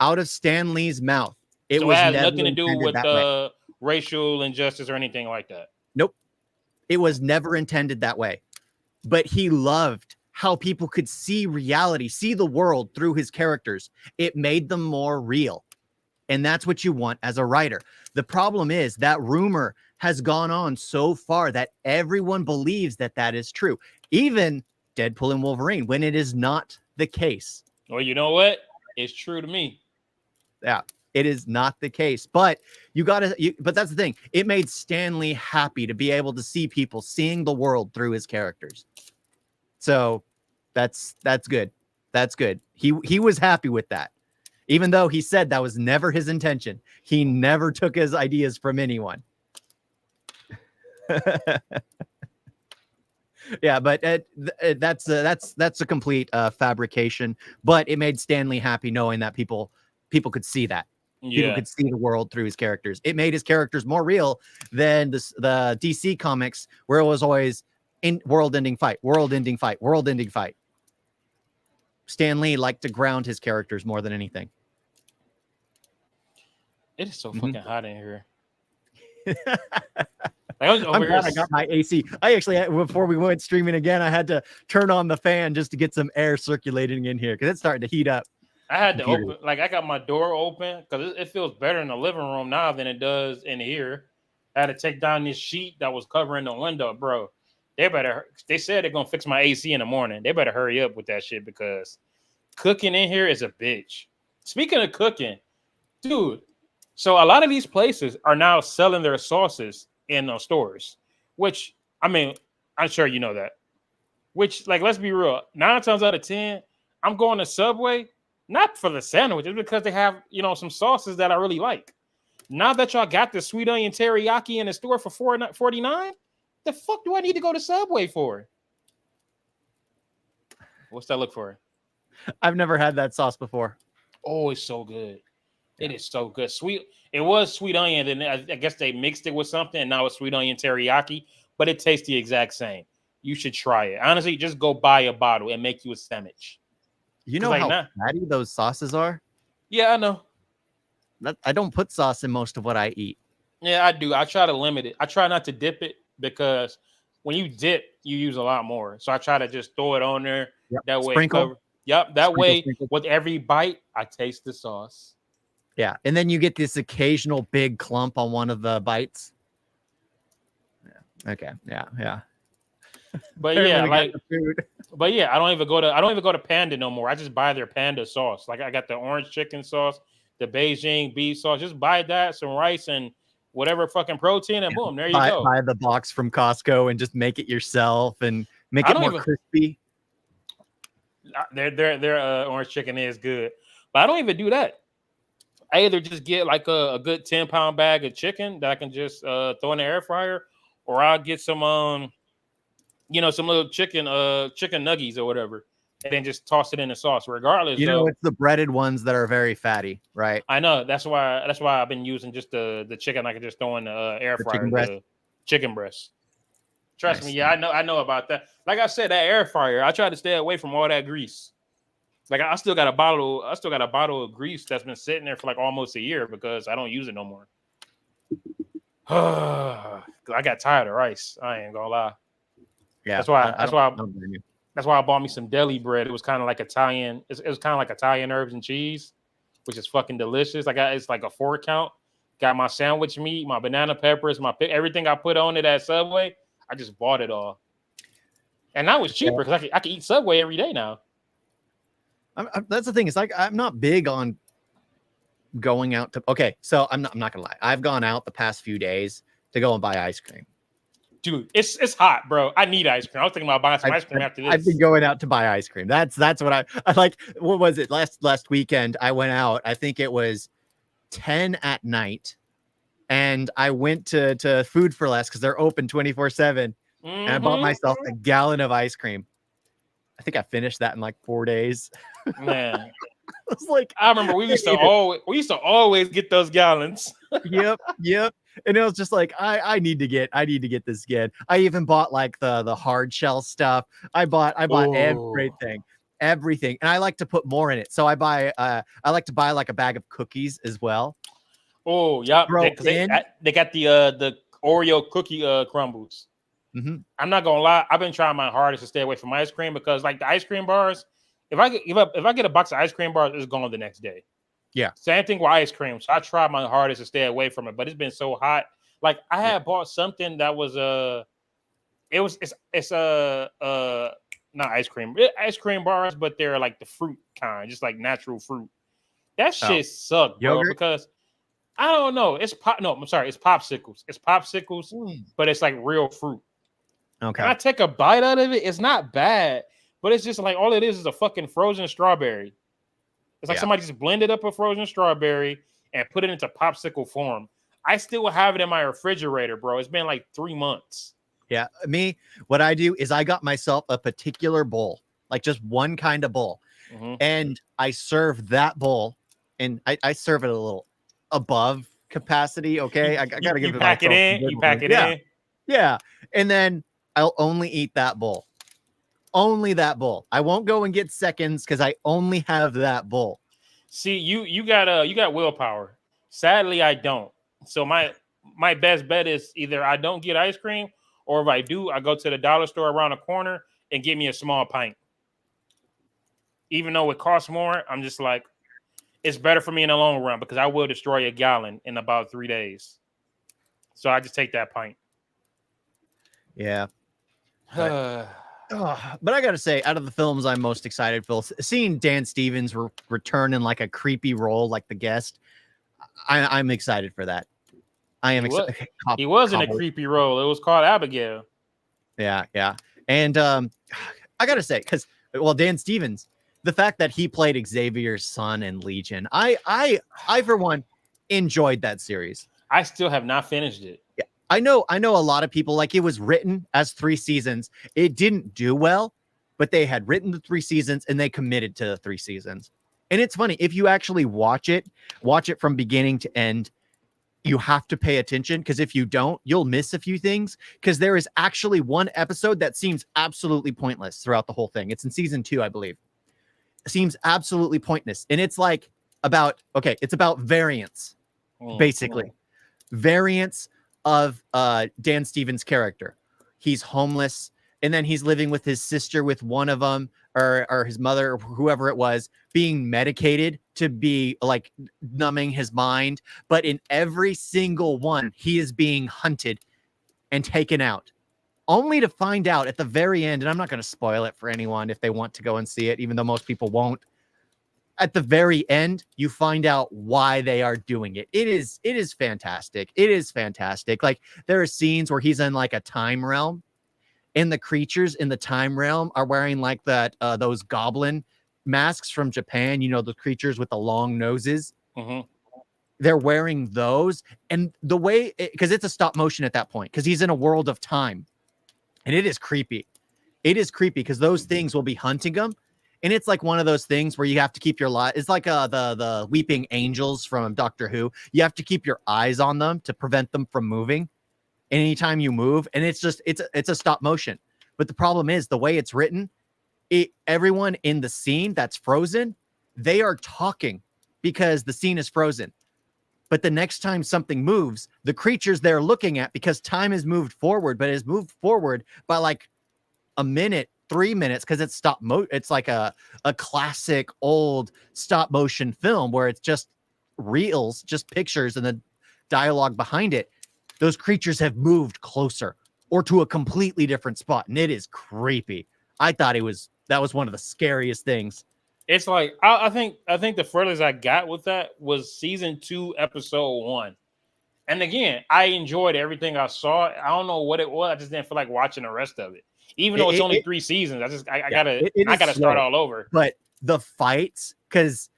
Speaker 1: Out of Stan Lee's mouth. It has
Speaker 2: nothing to do with racial injustice or anything like that.
Speaker 1: Nope. It was never intended that way. But he loved how people could see reality, see the world through his characters. It made them more real. And that's what you want as a writer. The problem is that rumor has gone on so far that everyone believes that is true. Even Deadpool and Wolverine, when it is not the case.
Speaker 2: Well, you know what? It's true to me.
Speaker 1: Yeah, it is not the case. But but that's the thing. It made Stan Lee happy to be able to see people seeing the world through his characters. So that's good. That's good. He was happy with that. Even though he said that was never his intention. He never took his ideas from anyone. Yeah, but that's a complete fabrication. But it made Stan Lee happy knowing that people could see that. Yeah. People could see the world through his characters. It made his characters more real than the DC comics, where it was always world-ending fight, world-ending fight, world-ending fight. Stan Lee liked to ground his characters more than anything.
Speaker 2: It is so fucking hot in here.
Speaker 1: I'm glad I got my AC. I actually, before we went streaming again, I had to turn on the fan just to get some air circulating in here because it's starting to heat up.
Speaker 2: I had to open, I got my door open because it feels better in the living room now than it does in here. I had to take down this sheet that was covering the window, bro. They said they're gonna fix my AC in the morning. They better hurry up with that shit because cooking in here is a bitch. Speaking of cooking, dude, so a lot of these places are now selling their sauces in stores, which, I mean, I'm sure you know that. Which, like, let's be real, 9 times out of 10, I'm going to Subway, not for the sandwiches, because they have, some sauces that I really like. Now that y'all got the sweet onion teriyaki in the store for $4.49, the fuck do I need to go to Subway for? What's that look for?
Speaker 1: I've never had that sauce before.
Speaker 2: Oh, it's so good. It is so good. It was sweet onion, and I guess they mixed it with something, and now it's sweet onion teriyaki, but it tastes the exact same. You should try it. Honestly, just go buy a bottle and make you a sandwich.
Speaker 1: You know how fatty those sauces are?
Speaker 2: Yeah, I know.
Speaker 1: I don't put sauce in most of what I eat.
Speaker 2: Yeah, I do. I try to limit it. I try not to dip it because when you dip, you use a lot more. So I try to just throw it on there.
Speaker 1: Yep.
Speaker 2: That way,
Speaker 1: sprinkle.
Speaker 2: Sprinkle. With every bite, I taste the sauce.
Speaker 1: Yeah, and then you get this occasional big clump on one of the bites. Yeah. Okay. Yeah.
Speaker 2: But yeah, I don't even go to Panda no more. I just buy their Panda sauce. Like I got the orange chicken sauce, the Beijing beef sauce. Just buy that, some rice, and whatever fucking protein, and boom, there you go.
Speaker 1: Buy the box from Costco and just make it yourself and make it more crispy.
Speaker 2: Their orange chicken is good, but I don't even do that. I either just get like a good 10-pound bag of chicken that I can just throw in the air fryer, or I'll get some some little chicken nuggies or whatever, and then just toss it in the sauce. Regardless,
Speaker 1: it's the breaded ones that are very fatty, right?
Speaker 2: I know. That's why I've been using just the chicken I can just throw in the air fryer. Chicken breast. Trust me, yeah, I know about that. Like I said, that air fryer, I try to stay away from all that grease. Like I still got a bottle of grease that's been sitting there for like almost a year because I don't use it no more. I got tired of rice. I ain't gonna lie.
Speaker 1: Yeah,
Speaker 2: that's why I bought me some deli bread. It was kind of like Italian. It was kind of like Italian herbs and cheese, which is fucking delicious. It's like a 4 count. got my sandwich meat, my banana peppers, everything I put on it at Subway. I just bought it all, and that was cheaper because I could eat Subway every day now.
Speaker 1: That's the thing. It's like I'm not big on going out to. Okay, so I'm not gonna lie. I've gone out the past few days to go and buy ice cream.
Speaker 2: Dude, it's hot, bro. I need ice cream. I was thinking about buying some ice cream after this.
Speaker 1: I've been going out to buy ice cream. That's what I like. What was it? Last weekend I went out. I think it was 10 at night, and I went to Food for Less because they're open 24/7, and I bought myself a gallon of ice cream. I think I finished that in like 4 days.
Speaker 2: Man,
Speaker 1: it's like
Speaker 2: I remember we used to always get those gallons.
Speaker 1: Yep. And it was just like I need to get this again. I even bought like the hard shell stuff. I bought everything. And I like to put more in it. So I like to buy like a bag of cookies as well.
Speaker 2: Oh, yeah. They got the Oreo cookie crumbles.
Speaker 1: Mm-hmm.
Speaker 2: I'm not gonna lie, I've been trying my hardest to stay away from ice cream because like the ice cream bars, if I get a box of ice cream bars, it's gone the next day.
Speaker 1: Yeah.
Speaker 2: Same thing with ice cream. So I tried my hardest to stay away from it, but it's been so hot. Like I had bought something that was it's not ice cream bars, but they're like the fruit kind, just like natural fruit. That shit sucked, bro, because I don't know. It's popsicles. It's popsicles, but it's like real fruit.
Speaker 1: Okay.
Speaker 2: And I take a bite out of it. It's not bad, but it's just like all it is a fucking frozen strawberry. It's like somebody just blended up a frozen strawberry and put it into popsicle form. I still have it in my refrigerator, bro. It's been like 3 months.
Speaker 1: Yeah. What I do is I got myself a particular bowl, like just one kind of bowl. Mm-hmm. And I serve that bowl, and I serve it a little above capacity. Okay. I got to give it
Speaker 2: pack it in. You pack it in.
Speaker 1: Yeah. And then I'll only eat that bowl. Only that bowl. I won't go and get seconds because I only have that bowl.
Speaker 2: See, you got willpower. Sadly, I don't. So my best bet is either I don't get ice cream, or if I do, I go to the dollar store around the corner and get me a small pint. Even though it costs more, I'm just like, it's better for me in the long run because I will destroy a gallon in about 3 days. So I just take that pint.
Speaker 1: Yeah. But I gotta say, out of the films I'm most excited for, seeing Dan Stevens return in like a creepy role, like the guest, I'm excited for that. I am excited.
Speaker 2: He was in a creepy role. It was called Abigail.
Speaker 1: Yeah. And I gotta say, because Dan Stevens, the fact that he played Xavier's son in Legion, I for one enjoyed that series.
Speaker 2: I still have not finished it.
Speaker 1: Yeah. I know a lot of people, like, it was written as 3 seasons. It didn't do well, but they had written the 3 seasons and they committed to the 3 seasons. And it's funny, if you actually watch it from beginning to end, you have to pay attention, because if you don't, you'll miss a few things, because there is actually one episode that seems absolutely pointless throughout the whole thing. It's in season 2, I believe. It seems absolutely pointless. And it's like it's about variance, basically. Variance of Dan Stevens' character. He's homeless, and then he's living with his sister, with one of them, or his mother, or whoever it was, being medicated to be like numbing his mind. But in every single one, he is being hunted and taken out, only to find out at the very end, and I'm not going to spoil it for anyone if they want to go and see it, even though most people won't. At the very end, you find out why they are doing it. It is fantastic. It is fantastic. Like, there are scenes where he's in like a time realm, and the creatures in the time realm are wearing like those goblin masks from Japan. You know, the creatures with the long noses.
Speaker 2: Mm-hmm.
Speaker 1: They're wearing those, and the way, because it's a stop motion at that point, because he's in a world of time, and it is creepy. It is creepy because those things will be hunting him. And it's like one of those things where you have to keep your light. It's like the weeping angels from Doctor Who. You have to keep your eyes on them to prevent them from moving. Anytime you move, and it's a stop motion. But the problem is the way it's written. Everyone in the scene that's frozen, they are talking because the scene is frozen. But the next time something moves, the creatures they're looking at, because time has moved forward, but it has moved forward by like a minute, 3 minutes, because it's it's like a classic old stop motion film where it's just reels, just pictures, and dialogue behind it, those creatures have moved closer or to a completely different spot, and it is creepy. I thought that was one of the scariest things.
Speaker 2: It's like I think the furthest I got with that was season 2, episode 1. And again, I enjoyed everything I saw. I don't know what it was. I just didn't feel like watching the rest of it. Even though it's only 3 seasons, I gotta start all over.
Speaker 1: But the fights, because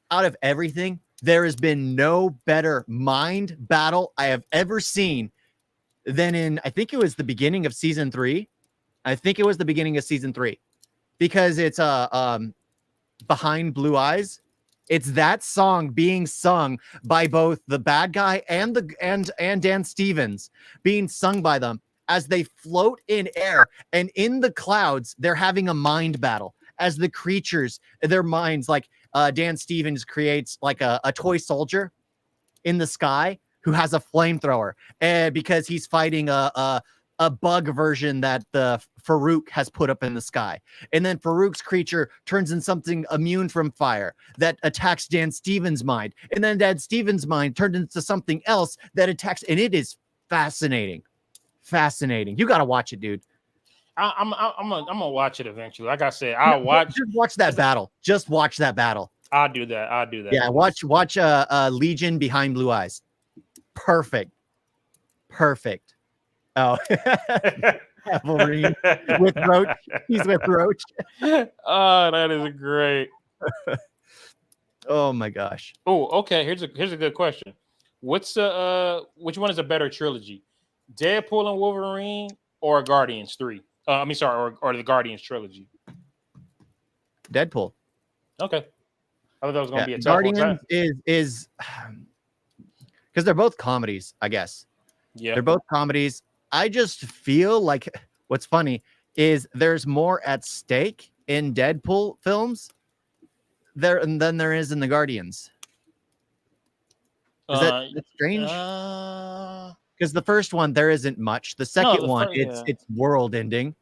Speaker 1: out of everything, there has been no better mind battle I have ever seen than in, I think it was the beginning of season 3. Because it's Behind Blue Eyes. It's that song being sung by both the bad guy and Dan Stevens, being sung by them as they float in air, and in the clouds they're having a mind battle as the creatures, their minds, like Dan Stevens creates like a toy soldier in the sky who has a flamethrower, and because he's fighting a bug version that the Farouk has put up in the sky. And then Farouk's creature turns in something immune from fire that attacks Dan Stevens' mind. And then Dan Stevens' mind turned into something else that attacks. And it is fascinating. Fascinating. You got to watch it, dude.
Speaker 2: I'm gonna watch it eventually. Like I said, I'll watch.
Speaker 1: Just watch that battle. Just watch that battle.
Speaker 2: I'll do that.
Speaker 1: Yeah, watch Legion Behind Blue Eyes. Perfect. Oh, Wolverine with Roach. He's with Roach.
Speaker 2: Oh, that is great.
Speaker 1: Oh my gosh.
Speaker 2: Oh, okay. Here's a good question. Which one is a better trilogy? Deadpool and Wolverine or Guardians 3? Or the Guardians trilogy.
Speaker 1: Deadpool.
Speaker 2: Okay. I thought that was going to be a tough
Speaker 1: Guardians
Speaker 2: one.
Speaker 1: is because they're both comedies, I guess.
Speaker 2: Yeah.
Speaker 1: They're both comedies. I just feel like what's funny is there's more at stake in Deadpool films than there is in the Guardians. Is that strange? Because the first one there isn't much. The second one, it's world ending,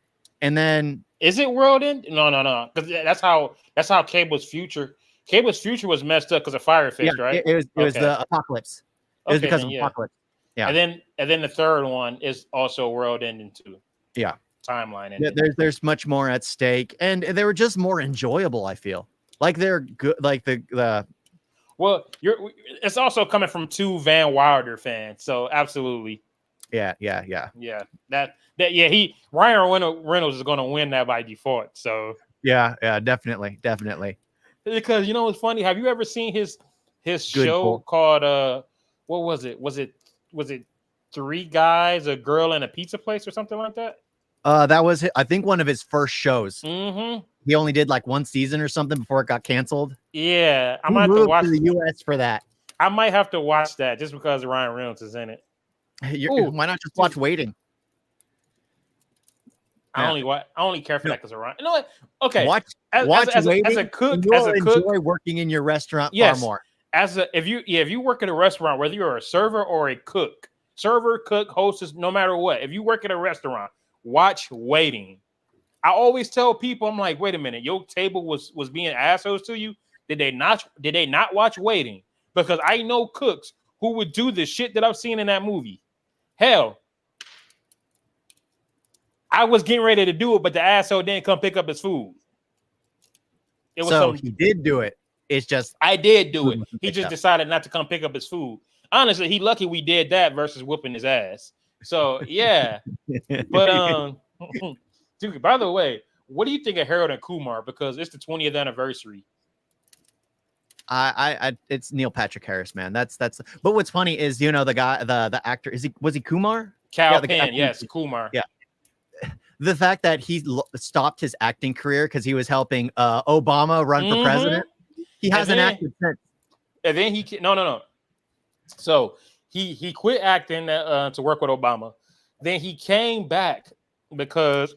Speaker 1: and then
Speaker 2: is it world end? No. Because that's how Cable's future. Cable's future was messed up because of Firefish, right?
Speaker 1: It was the apocalypse. It was because of apocalypse. Yeah.
Speaker 2: And then the third one is also world ending too.
Speaker 1: Yeah.
Speaker 2: Timeline ending.
Speaker 1: There's much more at stake, and they were just more enjoyable. I feel like they're good. Like the.
Speaker 2: Well, it's also coming from 2 Van Wilder fans, so absolutely.
Speaker 1: Yeah.
Speaker 2: Ryan Reynolds is going to win that by default. So
Speaker 1: yeah, definitely.
Speaker 2: Because you know what's funny? Have you ever seen his show
Speaker 1: pull.
Speaker 2: called what was it? Was it 3 Guys, a Girl, and a Pizza Place or something like that?
Speaker 1: That was, I think, one of his first shows.
Speaker 2: Mm-hmm.
Speaker 1: He only did like 1 season or something before it got canceled.
Speaker 2: Yeah, I might have to watch
Speaker 1: the U.S. for that.
Speaker 2: I might have to watch that just because Ryan Reynolds is in it.
Speaker 1: Why not just watch Waiting?
Speaker 2: I only care for that because of Ryan. You know what? Okay,
Speaker 1: watch Waiting. As a cook, enjoy working in your restaurant far more.
Speaker 2: If you work at a restaurant, whether you're a server or a cook, hostess, no matter what, if you work at a restaurant, watch Waiting. I always tell people, I'm like, wait a minute, your table was being assholes to you. Did they not watch Waiting? Because I know cooks who would do the shit that I've seen in that movie. Hell, I was getting ready to do it, but the asshole didn't come pick up his food.
Speaker 1: He did do it. It's just
Speaker 2: I did do it. He just decided not to come pick up his food. Honestly, he lucky we did that versus whooping his ass. So yeah. But dude, by the way, what do you think of Harold and Kumar? Because it's the 20th anniversary.
Speaker 1: It's Neil Patrick Harris, man. That's but what's funny is, the guy, the actor, was he Kumar?
Speaker 2: Cal Penn, yes, Kumar.
Speaker 1: Yeah. The fact that he stopped his acting career because he was helping Obama run for president. He hasn't acted since. And
Speaker 2: then no. So he quit acting to work with Obama. Then he came back because,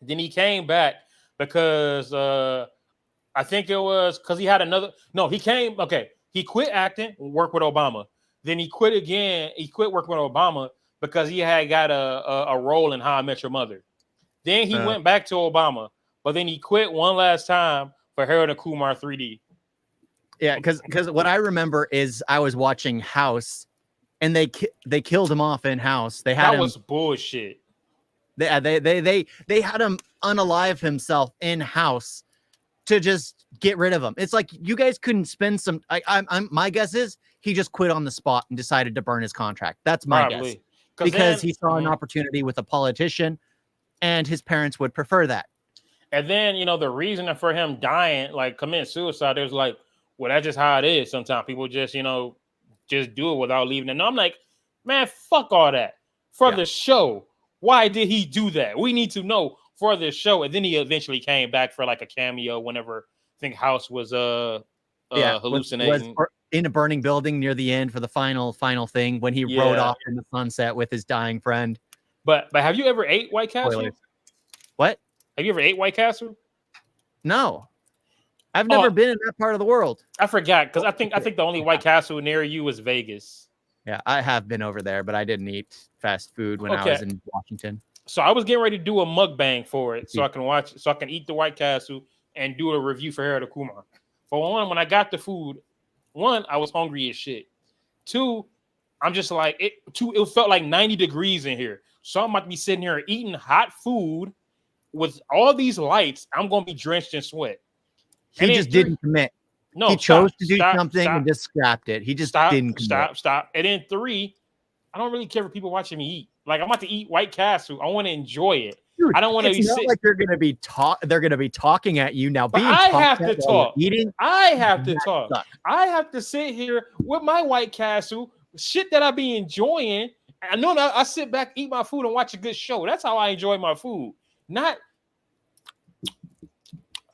Speaker 2: Then he came back because I think it was because he had another. No, he came. Okay, he quit acting, worked with Obama. Then he quit again. He quit working with Obama because he had got a role in How I Met Your Mother. Then he went back to Obama, but then he quit one last time for Harold and Kumar 3D.
Speaker 1: Yeah, because what I remember is I was watching House, and they killed him off in House. They had
Speaker 2: That
Speaker 1: him.
Speaker 2: was bullshit.
Speaker 1: They had him unalive himself in House to just get rid of him. It's like you guys couldn't spend some. I'm my guess is he just quit on the spot and decided to burn his contract. That's my guess, because he saw an opportunity with a politician, and his parents would prefer that.
Speaker 2: And then, you know, the reason for him dying, like committing suicide, there's like, well, that's just how it is. Sometimes people just, you know, just do it without leaving it. No, I'm like, man, fuck all that. For the show, why did he do that? We need to know for the show. And then he eventually came back for like a cameo whenever I think House was hallucinating.
Speaker 1: Was in a burning building near the end for the final thing when he rode off in the sunset with his dying friend.
Speaker 2: But have you ever ate White Castle?
Speaker 1: Spoilers. What?
Speaker 2: Have you ever ate White Castle?
Speaker 1: No. I've never been in that part of the world.
Speaker 2: I forgot, because I think the only White Castle near you was Vegas.
Speaker 1: Yeah, I have been over there, but I didn't eat fast food when I was in Washington.
Speaker 2: So I was getting ready to do a mukbang for it, so I can eat the White Castle and do a review for Harold Kumar. For one, when I got the food, one, I was hungry as shit. Two, I'm just like it felt like 90 degrees in here. So I'm about to be sitting here eating hot food with all these lights. I'm gonna be drenched in sweat.
Speaker 1: He just didn't commit. No, he chose to do something and just scrapped it. He just didn't commit.
Speaker 2: Stop. And then three, I don't really care for people watching me eat. Like, I'm about to eat White Castle. I want to enjoy it. Dude, I don't want to be
Speaker 1: like they're gonna be talking at you now.
Speaker 2: But I have to talk. I have to talk. I have to sit here with my White Castle, shit that I be enjoying. I know that I sit back, eat my food, and watch a good show. That's how I enjoy my food. Not.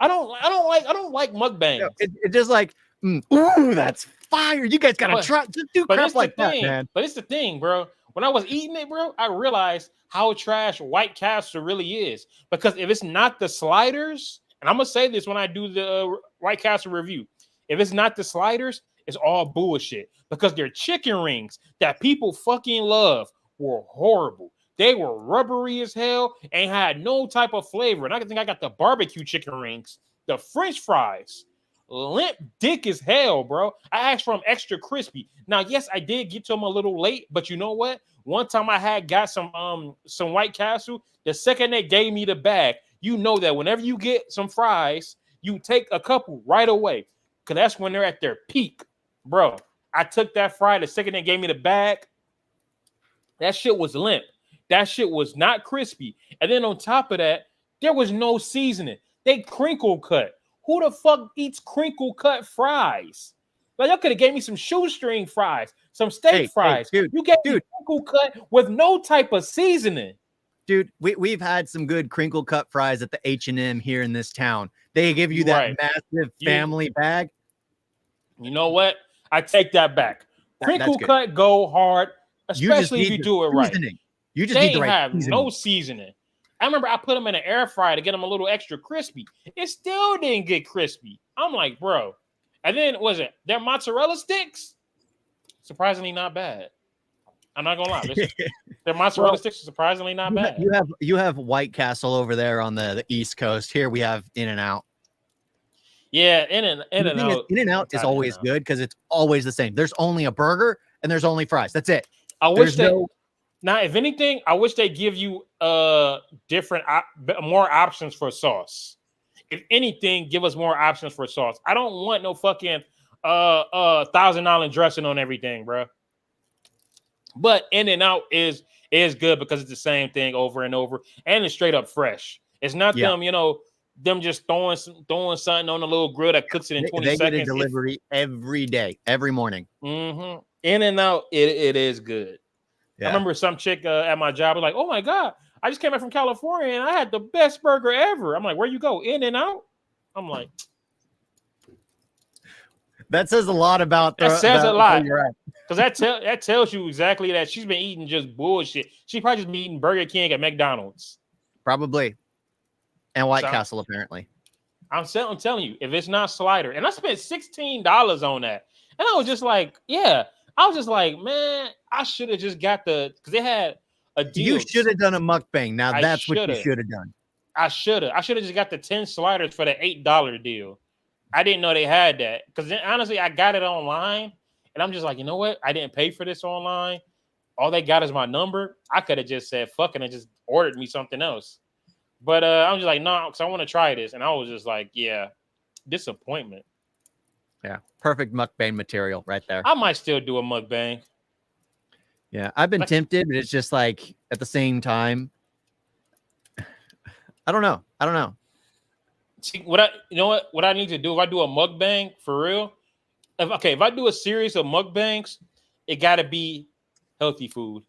Speaker 2: I don't like mukbangs.
Speaker 1: No, it's just like, ooh, that's fire. You guys gotta try to do crap like that, man.
Speaker 2: But it's the thing, bro. When I was eating it, bro, I realized how trash White Castle really is. Because if it's not the sliders, and I'm gonna say this when I do the White Castle review, if it's not the sliders, it's all bullshit. Because their chicken rings that people fucking love were horrible. They were rubbery as hell and had no type of flavor. And I think I got the barbecue chicken rings, the French fries, limp dick as hell, bro. I asked for them extra crispy. Now, yes, I did get to them a little late, but you know what? One time I got some White Castle. The second they gave me the bag, you know that whenever you get some fries, you take a couple right away, because that's when they're at their peak, bro. I took that fry the second they gave me the bag. That shit was limp. That shit was not crispy. And then on top of that, there was no seasoning. They crinkle cut. Who the fuck eats crinkle cut fries? Like, y'all could have gave me some shoestring fries, some steak fries.
Speaker 1: Dude,
Speaker 2: you get crinkle cut with no type of seasoning.
Speaker 1: Dude, we've had some good crinkle cut fries at the H&M here in this town. They give you that massive family bag.
Speaker 2: You know what? I take that back. Crinkle cut go hard, especially if you do it right.
Speaker 1: You just need the right
Speaker 2: have no seasoning. I remember I put them in an air fryer to get them a little extra crispy. It still didn't get crispy. I'm like, bro. And then their mozzarella sticks? Surprisingly not bad. I'm not gonna lie. Their mozzarella sticks are surprisingly not bad.
Speaker 1: You have White Castle over there on the East Coast. Here we have In-N-Out.
Speaker 2: Yeah, In-N-Out.
Speaker 1: In-N-Out is always good because it's always the same. There's only a burger and there's only fries. That's it.
Speaker 2: Now, if anything, I wish they give you different, more options for sauce. If anything, give us more options for sauce. I don't want no fucking $1,000 dressing on everything, bro. But In-N-Out is good because it's the same thing over and over, and it's straight up fresh. It's not them, them just throwing something on a little grill that cooks it in 20 seconds. They get a
Speaker 1: delivery every day, every morning.
Speaker 2: Mm-hmm. In-N-Out, it is good. Yeah. I remember some chick at my job was like, "Oh my god, I just came back from California and I had the best burger ever." I'm like, "Where you go? In-N-Out?" I'm like,
Speaker 1: that says a lot about
Speaker 2: that says a lot, because that tells you exactly that she's been eating just bullshit. She probably just been eating Burger King at McDonald's,
Speaker 1: probably, and White Castle apparently.
Speaker 2: I'm telling you, if it's not slider, and I spent $16 on that, and I was just like, I was just like, man, I should have just got because they had a deal.
Speaker 1: You should have done a mukbang. Now that's what you should have done.
Speaker 2: I should have just got the 10 sliders for the $8 deal. I didn't know they had that because honestly, I got it online, and I'm just like, you know what? I didn't pay for this online. All they got is my number. I could have just said fuck it and just ordered me something else. But I'm just like, no, because I want to try this, and I was just like, yeah, disappointment.
Speaker 1: Yeah, perfect mukbang material right there.
Speaker 2: I might still do a mukbang.
Speaker 1: Yeah, I've been tempted, but it's just like at the same time, I don't know.
Speaker 2: See, what I need to do if I do a mukbang for real. If I do a series of mukbangs, it got to be healthy food.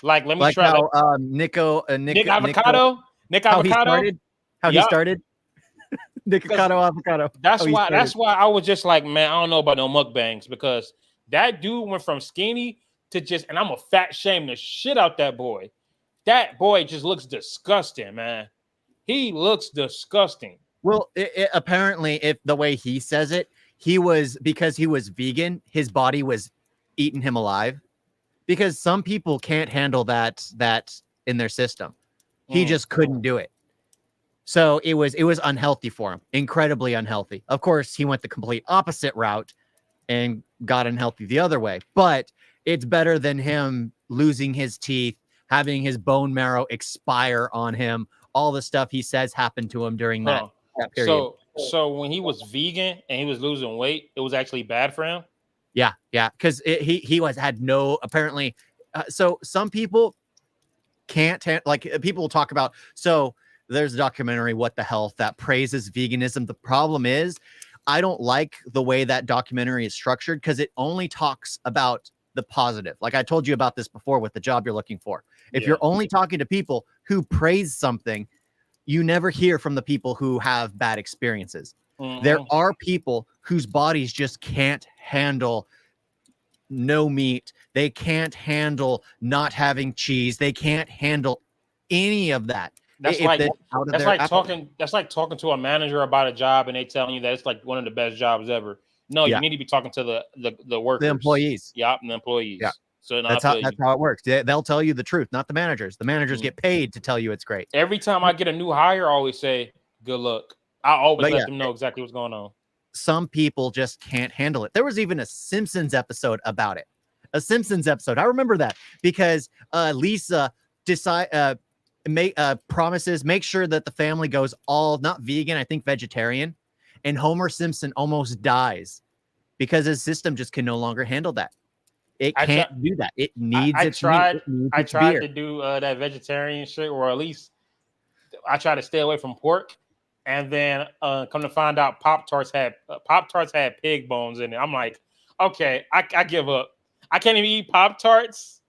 Speaker 2: Like let me
Speaker 1: like
Speaker 2: try.
Speaker 1: How Nick
Speaker 2: Avocado.
Speaker 1: How he started. Nick Avocado.
Speaker 2: That's why I was just like, man, I don't know about no mukbangs because that dude went from skinny to just, and I'm a fat shame the shit out that boy. That boy just looks disgusting, man. He looks disgusting.
Speaker 1: Well, apparently, if the way he says it, because he was vegan, his body was eating him alive. Because some people can't handle that in their system. He just couldn't do it. So it was unhealthy for him, incredibly unhealthy. Of course, he went the complete opposite route and got unhealthy the other way. But it's better than him losing his teeth, having his bone marrow expire on him, all the stuff he says happened to him during that period.
Speaker 2: So when he was vegan and he was losing weight, it was actually bad for him?
Speaker 1: Yeah, because he had no, apparently. So some people can't, people will talk about, so there's a documentary, What the Health, that praises veganism. The problem is, I don't like the way that documentary is structured because it only talks about the positive. Like I told you about this before with the job you're looking for. If you're only talking to people who praise something, you never hear from the people who have bad experiences. There are people whose bodies just can't handle no meat. They can't handle not having cheese. They can't handle any of that.
Speaker 2: That's like talking to a manager about a job and they telling you that it's like one of the best jobs ever. No, you need to be talking to the workers,
Speaker 1: the employees.
Speaker 2: Yeah, the employees. Yeah. So
Speaker 1: that's how it works. They'll tell you the truth, not the managers. The managers get paid to tell you it's great.
Speaker 2: Every time I get a new hire, I always say, good luck. I always let them know exactly what's going on.
Speaker 1: Some people just can't handle it. There was even a Simpsons episode about it. I remember that because Lisa promises, make sure that the family goes all not vegan, I think vegetarian, and Homer Simpson almost dies because his system just can no longer handle that. It can't do that. It needs
Speaker 2: I tried to do that vegetarian shit, or at least I try to stay away from pork. And then come to find out Pop-Tarts had pig bones in it. I'm like, okay, I give up. I can't even eat Pop-Tarts.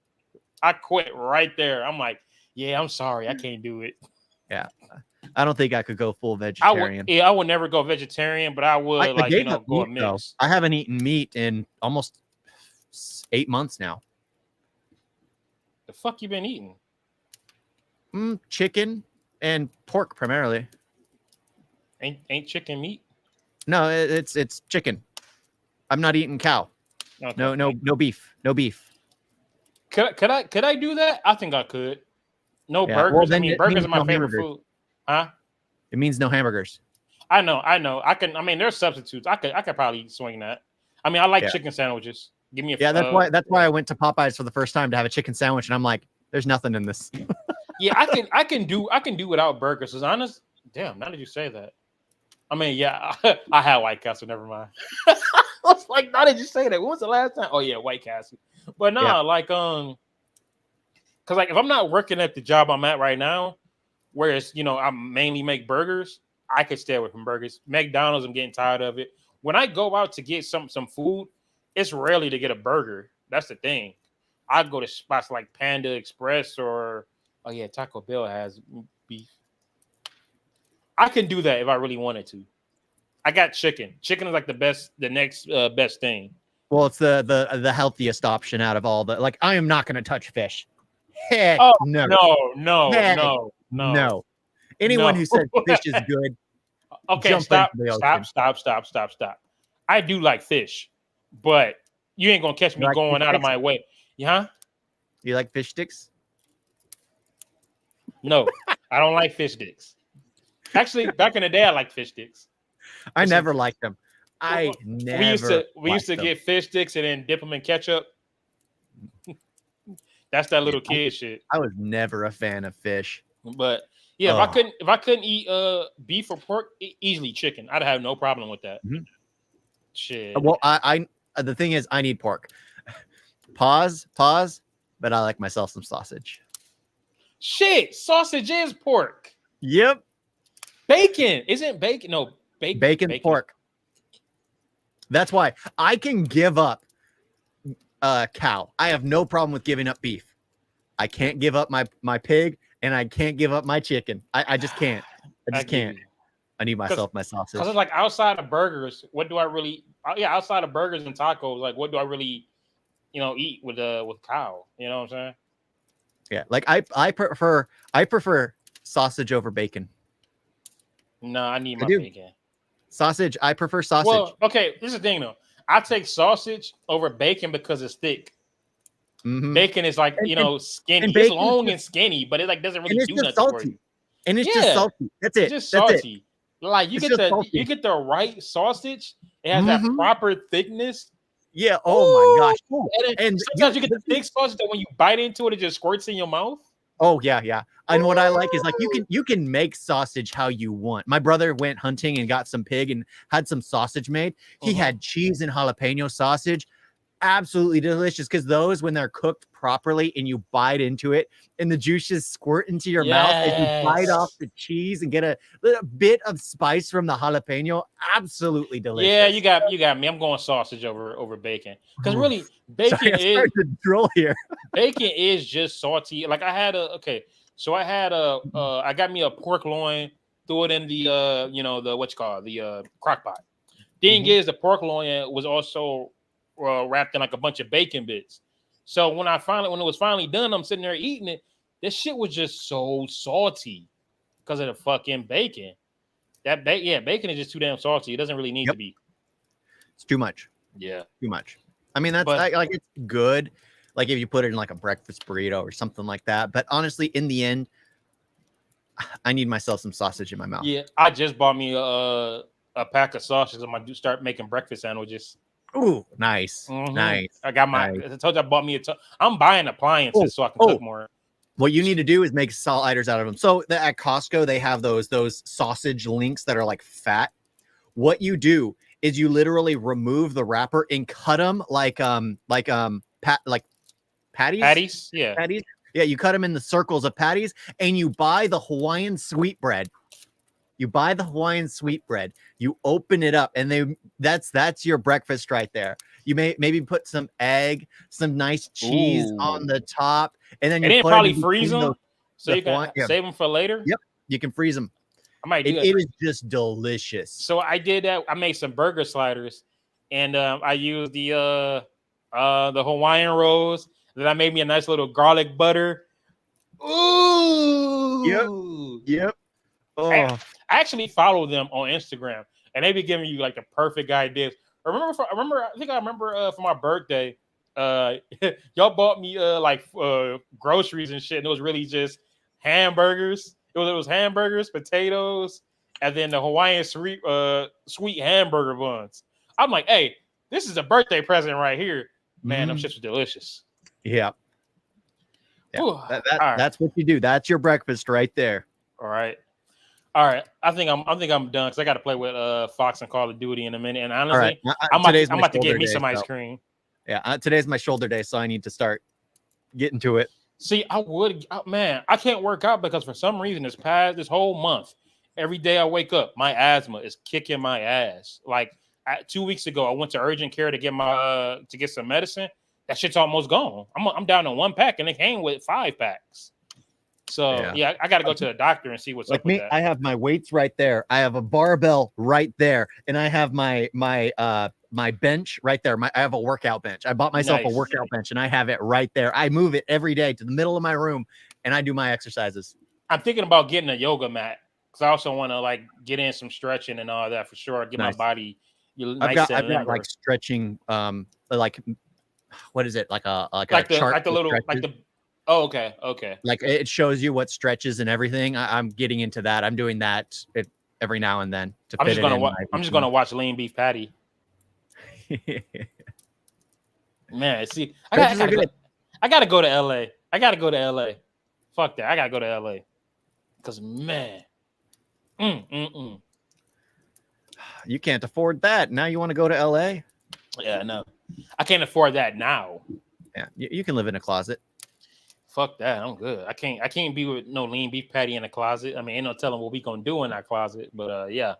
Speaker 2: I quit right there. I'm like, yeah, I'm sorry. I can't do it.
Speaker 1: Yeah. I don't think I could go full vegetarian.
Speaker 2: I would never go vegetarian, but I would go a mix.
Speaker 1: Though. I haven't eaten meat in almost 8 months now.
Speaker 2: The fuck you been eating?
Speaker 1: Chicken and pork primarily.
Speaker 2: Ain't chicken meat?
Speaker 1: No, it's chicken. I'm not eating cow. Okay. No beef. No beef.
Speaker 2: Could I do that? I think I could. No burgers. Well, burgers are my favorite food. Huh?
Speaker 1: It means no hamburgers.
Speaker 2: I know. There's substitutes. I could probably swing that. I like chicken sandwiches. Give me a
Speaker 1: that's why I went to Popeyes for the first time to have a chicken sandwich, and I'm like, there's nothing in this.
Speaker 2: Yeah, I can do without burgers. As honest, damn. Now that you say that, I had White Castle. Never mind. I was like, now that you say that, when was the last time? Oh yeah, White Castle. But no, because if I'm not working at the job I'm at right now, whereas I mainly make burgers, I could stay away from burgers. McDonald's, I'm getting tired of it. When I go out to get some food, it's rarely to get a burger. That's the thing. I go to spots like Panda Express or Taco Bell has beef. I can do that if I really wanted to. I got chicken. Chicken is like the next best thing.
Speaker 1: Well, it's the healthiest option out of all the. Like, I am not going to touch fish. Heck,
Speaker 2: no.
Speaker 1: Anyone who says fish is good.
Speaker 2: Okay, stop. I do like fish, but you ain't gonna catch me going out of my way. Yeah.
Speaker 1: You like fish sticks?
Speaker 2: No, I don't like fish sticks. Actually, back in the day, I liked fish sticks.
Speaker 1: I never liked them. I never.
Speaker 2: We used to get fish sticks and then dip them in ketchup. That's that little kid shit.
Speaker 1: I was never a fan of fish.
Speaker 2: But yeah, if I couldn't eat beef or pork, easily chicken. I'd have no problem with that.
Speaker 1: Mhm.
Speaker 2: Shit.
Speaker 1: Well, I the thing is, I need pork. Pause. But I like myself some sausage.
Speaker 2: Shit, sausage is pork.
Speaker 1: Yep.
Speaker 2: Bacon isn't bacon. No,
Speaker 1: bacon. Pork. That's why I can give up cow. I have no problem with giving up beef. I can't give up my pig, and I can't give up my chicken. I just can't. I just can't. I need myself my sausage.
Speaker 2: Because it's like outside of burgers, what do I really? Yeah, outside of burgers and tacos, like what do I really, eat with cow? You know what I'm saying?
Speaker 1: Yeah, like I prefer sausage over bacon.
Speaker 2: No, I need my bacon.
Speaker 1: Sausage. I prefer sausage.
Speaker 2: Well, okay. This is the thing though. I take sausage over bacon because it's thick.
Speaker 1: Mm-hmm.
Speaker 2: Bacon is like skinny. And it's long and skinny, but it like doesn't really do nothing for you.
Speaker 1: And it's just salty. That's it.
Speaker 2: It's just salty. Like you get the right sausage. It has that proper thickness.
Speaker 1: Yeah. Oh my gosh.
Speaker 2: And sometimes you get the thick sausage that when you bite into it, it just squirts in your mouth.
Speaker 1: Oh yeah. And what I like is like you can make sausage how you want. My brother went hunting and got some pig and had some sausage made. He had cheese and jalapeno sausage. Absolutely delicious, because those, when they're cooked properly and you bite into it and the juices squirt into your mouth and you bite off the cheese and get a little bit of spice from the jalapeno, absolutely delicious.
Speaker 2: Yeah, you got me. I'm going sausage over bacon, because really bacon is
Speaker 1: to drill here.
Speaker 2: Bacon is just salty. Like I got me a pork loin, threw it in the the crock pot. Thing is, the pork loin was also wrapped in like a bunch of bacon bits. So when it was finally done, I'm sitting there eating it. This shit was just so salty because of the fucking bacon. Bacon is just too damn salty. It doesn't really need to be.
Speaker 1: It's too much.
Speaker 2: Yeah,
Speaker 1: too much. I mean, it's good. Like if you put it in like a breakfast burrito or something like that. But honestly, in the end, I need myself some sausage in my mouth.
Speaker 2: Yeah, I just bought me a pack of sausages. I'm gonna start making breakfast sandwiches.
Speaker 1: Ooh, nice. Nice.
Speaker 2: I got I told you I bought me I'm buying appliances so I can cook more.
Speaker 1: What you need to do is make sliders out of them. So at Costco, they have those sausage links that are like fat. What you do is you literally remove the wrapper and cut them like patties.
Speaker 2: Patties, yeah.
Speaker 1: Patties. Yeah, you cut them in the circles of patties, and you buy the Hawaiian sweetbread. You open it up, and that's your breakfast right there. You maybe put some egg, some nice cheese on the top, and then you
Speaker 2: probably freeze them, so you can save them for later.
Speaker 1: Yep, you can freeze them.
Speaker 2: I might do that.
Speaker 1: It is just delicious.
Speaker 2: So I did that. I made some burger sliders, and I used the Hawaiian rolls. Then I made me a nice little garlic butter. Ooh.
Speaker 1: Yep. Oh.
Speaker 2: I actually follow them on Instagram, and they be giving you like the perfect ideas. I remember for my birthday, y'all bought me groceries and shit, and it was really just hamburgers. It was hamburgers, potatoes, and then the Hawaiian sweet hamburger buns. I'm like, hey, this is a birthday present right here, man. Them shits were delicious.
Speaker 1: Yeah. That's what you do. That's your breakfast right there.
Speaker 2: All right. I think I'm done, because I got to play with Fox and Call of Duty in a minute. And honestly, I'm about to get me some ice cream.
Speaker 1: Yeah, today's my shoulder day, so I need to start getting to it.
Speaker 2: See, I can't work out because for some reason this whole month, every day I wake up, my asthma is kicking my ass. Like 2 weeks ago, I went to urgent care to get some medicine. That shit's almost gone. I'm down to 1 pack, and it came with 5 packs. So yeah, I got to go to the doctor and see what's up with that.
Speaker 1: I have my weights right there. I have a barbell right there, and I have my bench right there. I have a workout bench. I bought myself a workout bench, and I have it right there. I move it every day to the middle of my room, and I do my exercises.
Speaker 2: I'm thinking about getting a yoga mat, because I also want to get in some stretching and all that for sure. Get my body
Speaker 1: I've got like stretching, what is it, like a chart,
Speaker 2: Oh, okay.
Speaker 1: Like it shows you what stretches and everything. I'm getting into that. I'm doing that. every now and then to
Speaker 2: I'm
Speaker 1: fit
Speaker 2: just
Speaker 1: it
Speaker 2: gonna
Speaker 1: in.
Speaker 2: I'm just gonna watch lean beef patty. Man, see, I gotta go to LA. I gotta go to LA. Fuck that. I gotta go to LA. Cause man,
Speaker 1: You can't afford that. Now you want to go to LA?
Speaker 2: yeah, no, I can't afford that now.
Speaker 1: Yeah, you can live in a closet.
Speaker 2: Fuck that. I'm good. I can't be with no lean beef patty in the closet. I mean, ain't no telling what we gonna do in that closet. But yeah.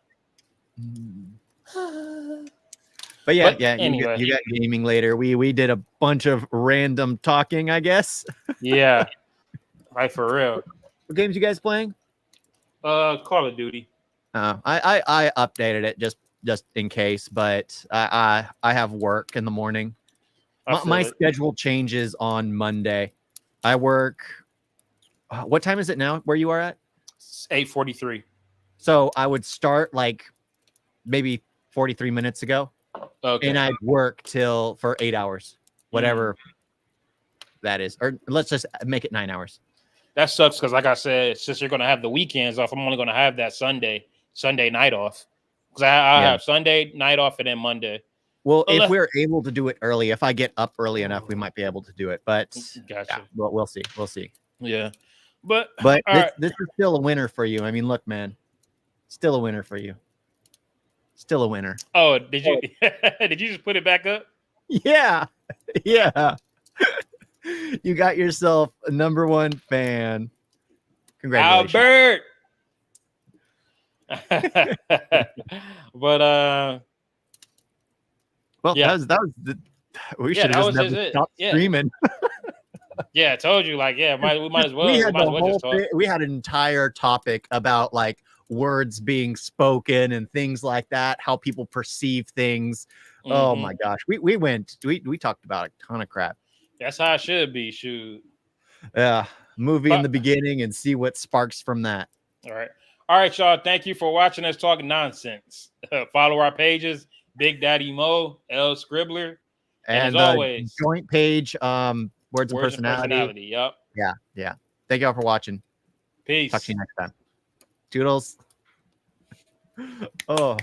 Speaker 1: But yeah,
Speaker 2: anyway,
Speaker 1: you got gaming later. We did a bunch of random talking, I guess.
Speaker 2: Yeah, like for real.
Speaker 1: What games you guys playing?
Speaker 2: Call of Duty.
Speaker 1: I updated it just in case, but I have work in the morning. My schedule changes on Monday. I work. What time is it now? Where you are at?
Speaker 2: 8:43.
Speaker 1: So I would start like maybe 43 minutes ago.
Speaker 2: Okay.
Speaker 1: And I'd work for 8 hours, whatever that is. Or let's just make it 9 hours.
Speaker 2: That sucks because, like I said, since you're going to have the weekends off, I'm only going to have that Sunday night off. Because I have Sunday night off and then Monday.
Speaker 1: Well, if we're able to do it early, if I get up early enough, we might be able to do it. But
Speaker 2: gotcha.
Speaker 1: Yeah, we'll see. We'll see.
Speaker 2: Yeah. But
Speaker 1: this is still a winner for you. I mean, look, man, still a winner for you. Still a winner.
Speaker 2: Oh, did you just put it back up?
Speaker 1: Yeah. Yeah. You got yourself a #1 fan. Congratulations.
Speaker 2: Albert. But
Speaker 1: well,
Speaker 2: yeah.
Speaker 1: that was we should have just never stopped streaming.
Speaker 2: Yeah, I told you, like, yeah, we might as well.
Speaker 1: We had an entire topic about like words being spoken and things like that, how people perceive things. Mm-hmm. Oh my gosh. We talked about a ton of crap.
Speaker 2: That's how it should be. Shoot.
Speaker 1: Yeah. Movie in the beginning and see what sparks from that.
Speaker 2: All right, y'all. Thank you for watching us talking nonsense. Follow our pages, Big Daddy Mo, EL-SCRIBBLER, and as always,
Speaker 1: joint page, Words and Personality.
Speaker 2: Yep.
Speaker 1: Yeah. Thank y'all for watching.
Speaker 2: Peace.
Speaker 1: Talk to you next time. Toodles. Oh.